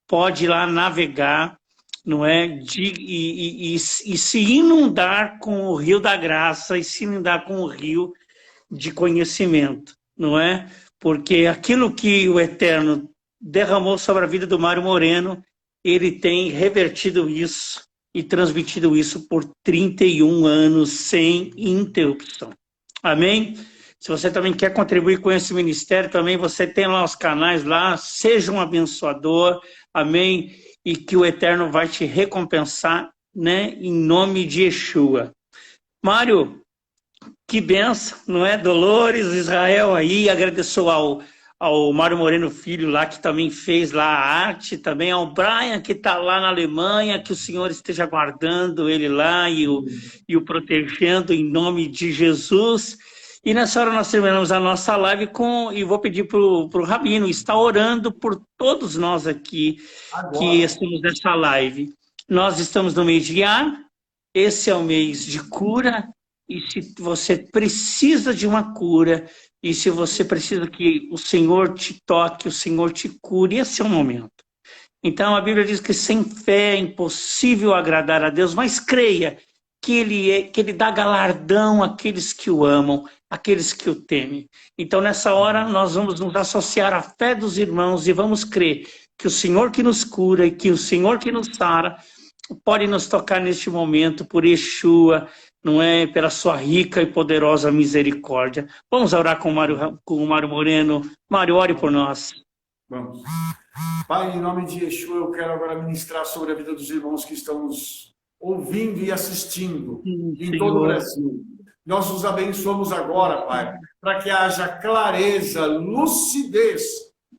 pode ir lá navegar, não é? E se inundar com o rio da graça, e se inundar com o rio de conhecimento, não é? Porque aquilo que o Eterno derramou sobre a vida do Mário Moreno, ele tem revertido isso e transmitido isso por 31 anos sem interrupção. Amém? Se você também quer contribuir com esse ministério, também você tem lá os canais lá, seja um abençoador, amém? E que o Eterno vai te recompensar, né? Em nome de Yeshua. Mário, que benção, não é? Dolores, Israel aí, agradeceu ao Mário Moreno Filho lá, que também fez lá a arte, também ao Brian, que está lá na Alemanha, que o Senhor esteja guardando ele lá e o protegendo em nome de Jesus. E nessa hora nós terminamos a nossa live e vou pedir para o Rabino estar orando por todos nós aqui que estamos nessa live. Nós estamos no mês de Ar, esse é o mês de cura, e se você precisa de uma cura, E se você precisa que o Senhor te toque, o Senhor te cure, esse é o momento. Então a Bíblia diz que sem fé é impossível agradar a Deus, mas creia que ele dá galardão àqueles que o amam, àqueles que o temem. Então nessa hora nós vamos nos associar à fé dos irmãos e vamos crer que o Senhor que nos cura e que o Senhor que nos sara pode nos tocar neste momento por Yeshua, não é? Pela sua rica e poderosa misericórdia. Vamos orar com o Mário Moreno. Mário, ore por nós. Vamos. Pai, em nome de Yeshua, eu quero agora ministrar sobre a vida dos irmãos que estão nos ouvindo e assistindo em todo o Brasil. Nós os abençoamos agora, Pai, para que haja clareza, lucidez,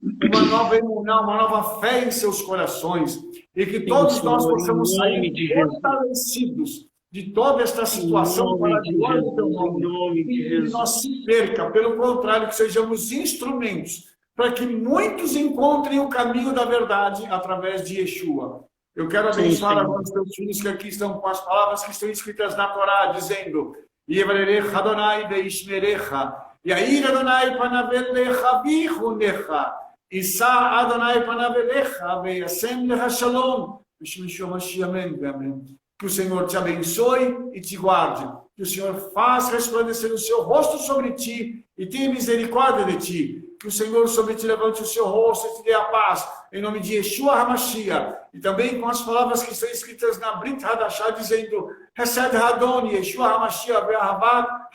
uma nova emuná, uma nova fé em seus corações, e que todos nós possamos sair fortalecidos de toda esta situação para a glória do teu nome, e que não se perca, pelo contrário, que sejamos instrumentos para que muitos encontrem o caminho da verdade através de Yeshua. Eu quero abençoar agora os teus filhos que aqui estão com as palavras que estão escritas na Torá, dizendo: Yevarerecha Adonai veishmerecha, Yair Adonai panavelecha vichunecha, Isa Adonai panavelecha veyasem lecha shalom. Amém. Que o Senhor te abençoe e te guarde. Que o Senhor faça resplandecer o seu rosto sobre ti e tenha misericórdia de ti. Que o Senhor sobre ti levante o seu rosto e te dê a paz. Em nome de Yeshua HaMashiach. E também com as palavras que estão escritas na Brit Hadashah, dizendo: Hesed Hadon, Yeshua HaMashiach, Be'ahavat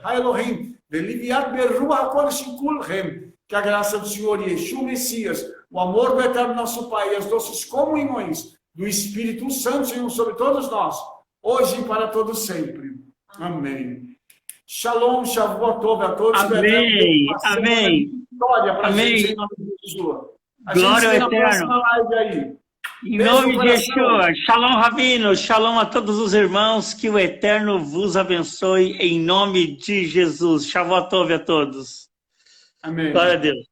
HaElohim, Ve'liviat Be'ruach HaKodesh Kulchem. Que a graça do Senhor Yeshua Messias, o amor do eterno nosso Pai e as doces comunhões do Espírito Santo sejam sobre todos nós, hoje e para todos sempre. Amém. Shalom, Shavuot Tov a todos. Amém, amém. Glória para amém. Gente, em nome de Jesus. Glória ao Eterno. Aí. Em nome de Yeshua. Shalom, Rabino. Shalom a todos os irmãos. Que o Eterno vos abençoe em nome de Jesus. Shavuot Tov a todos. Amém. Glória a Deus.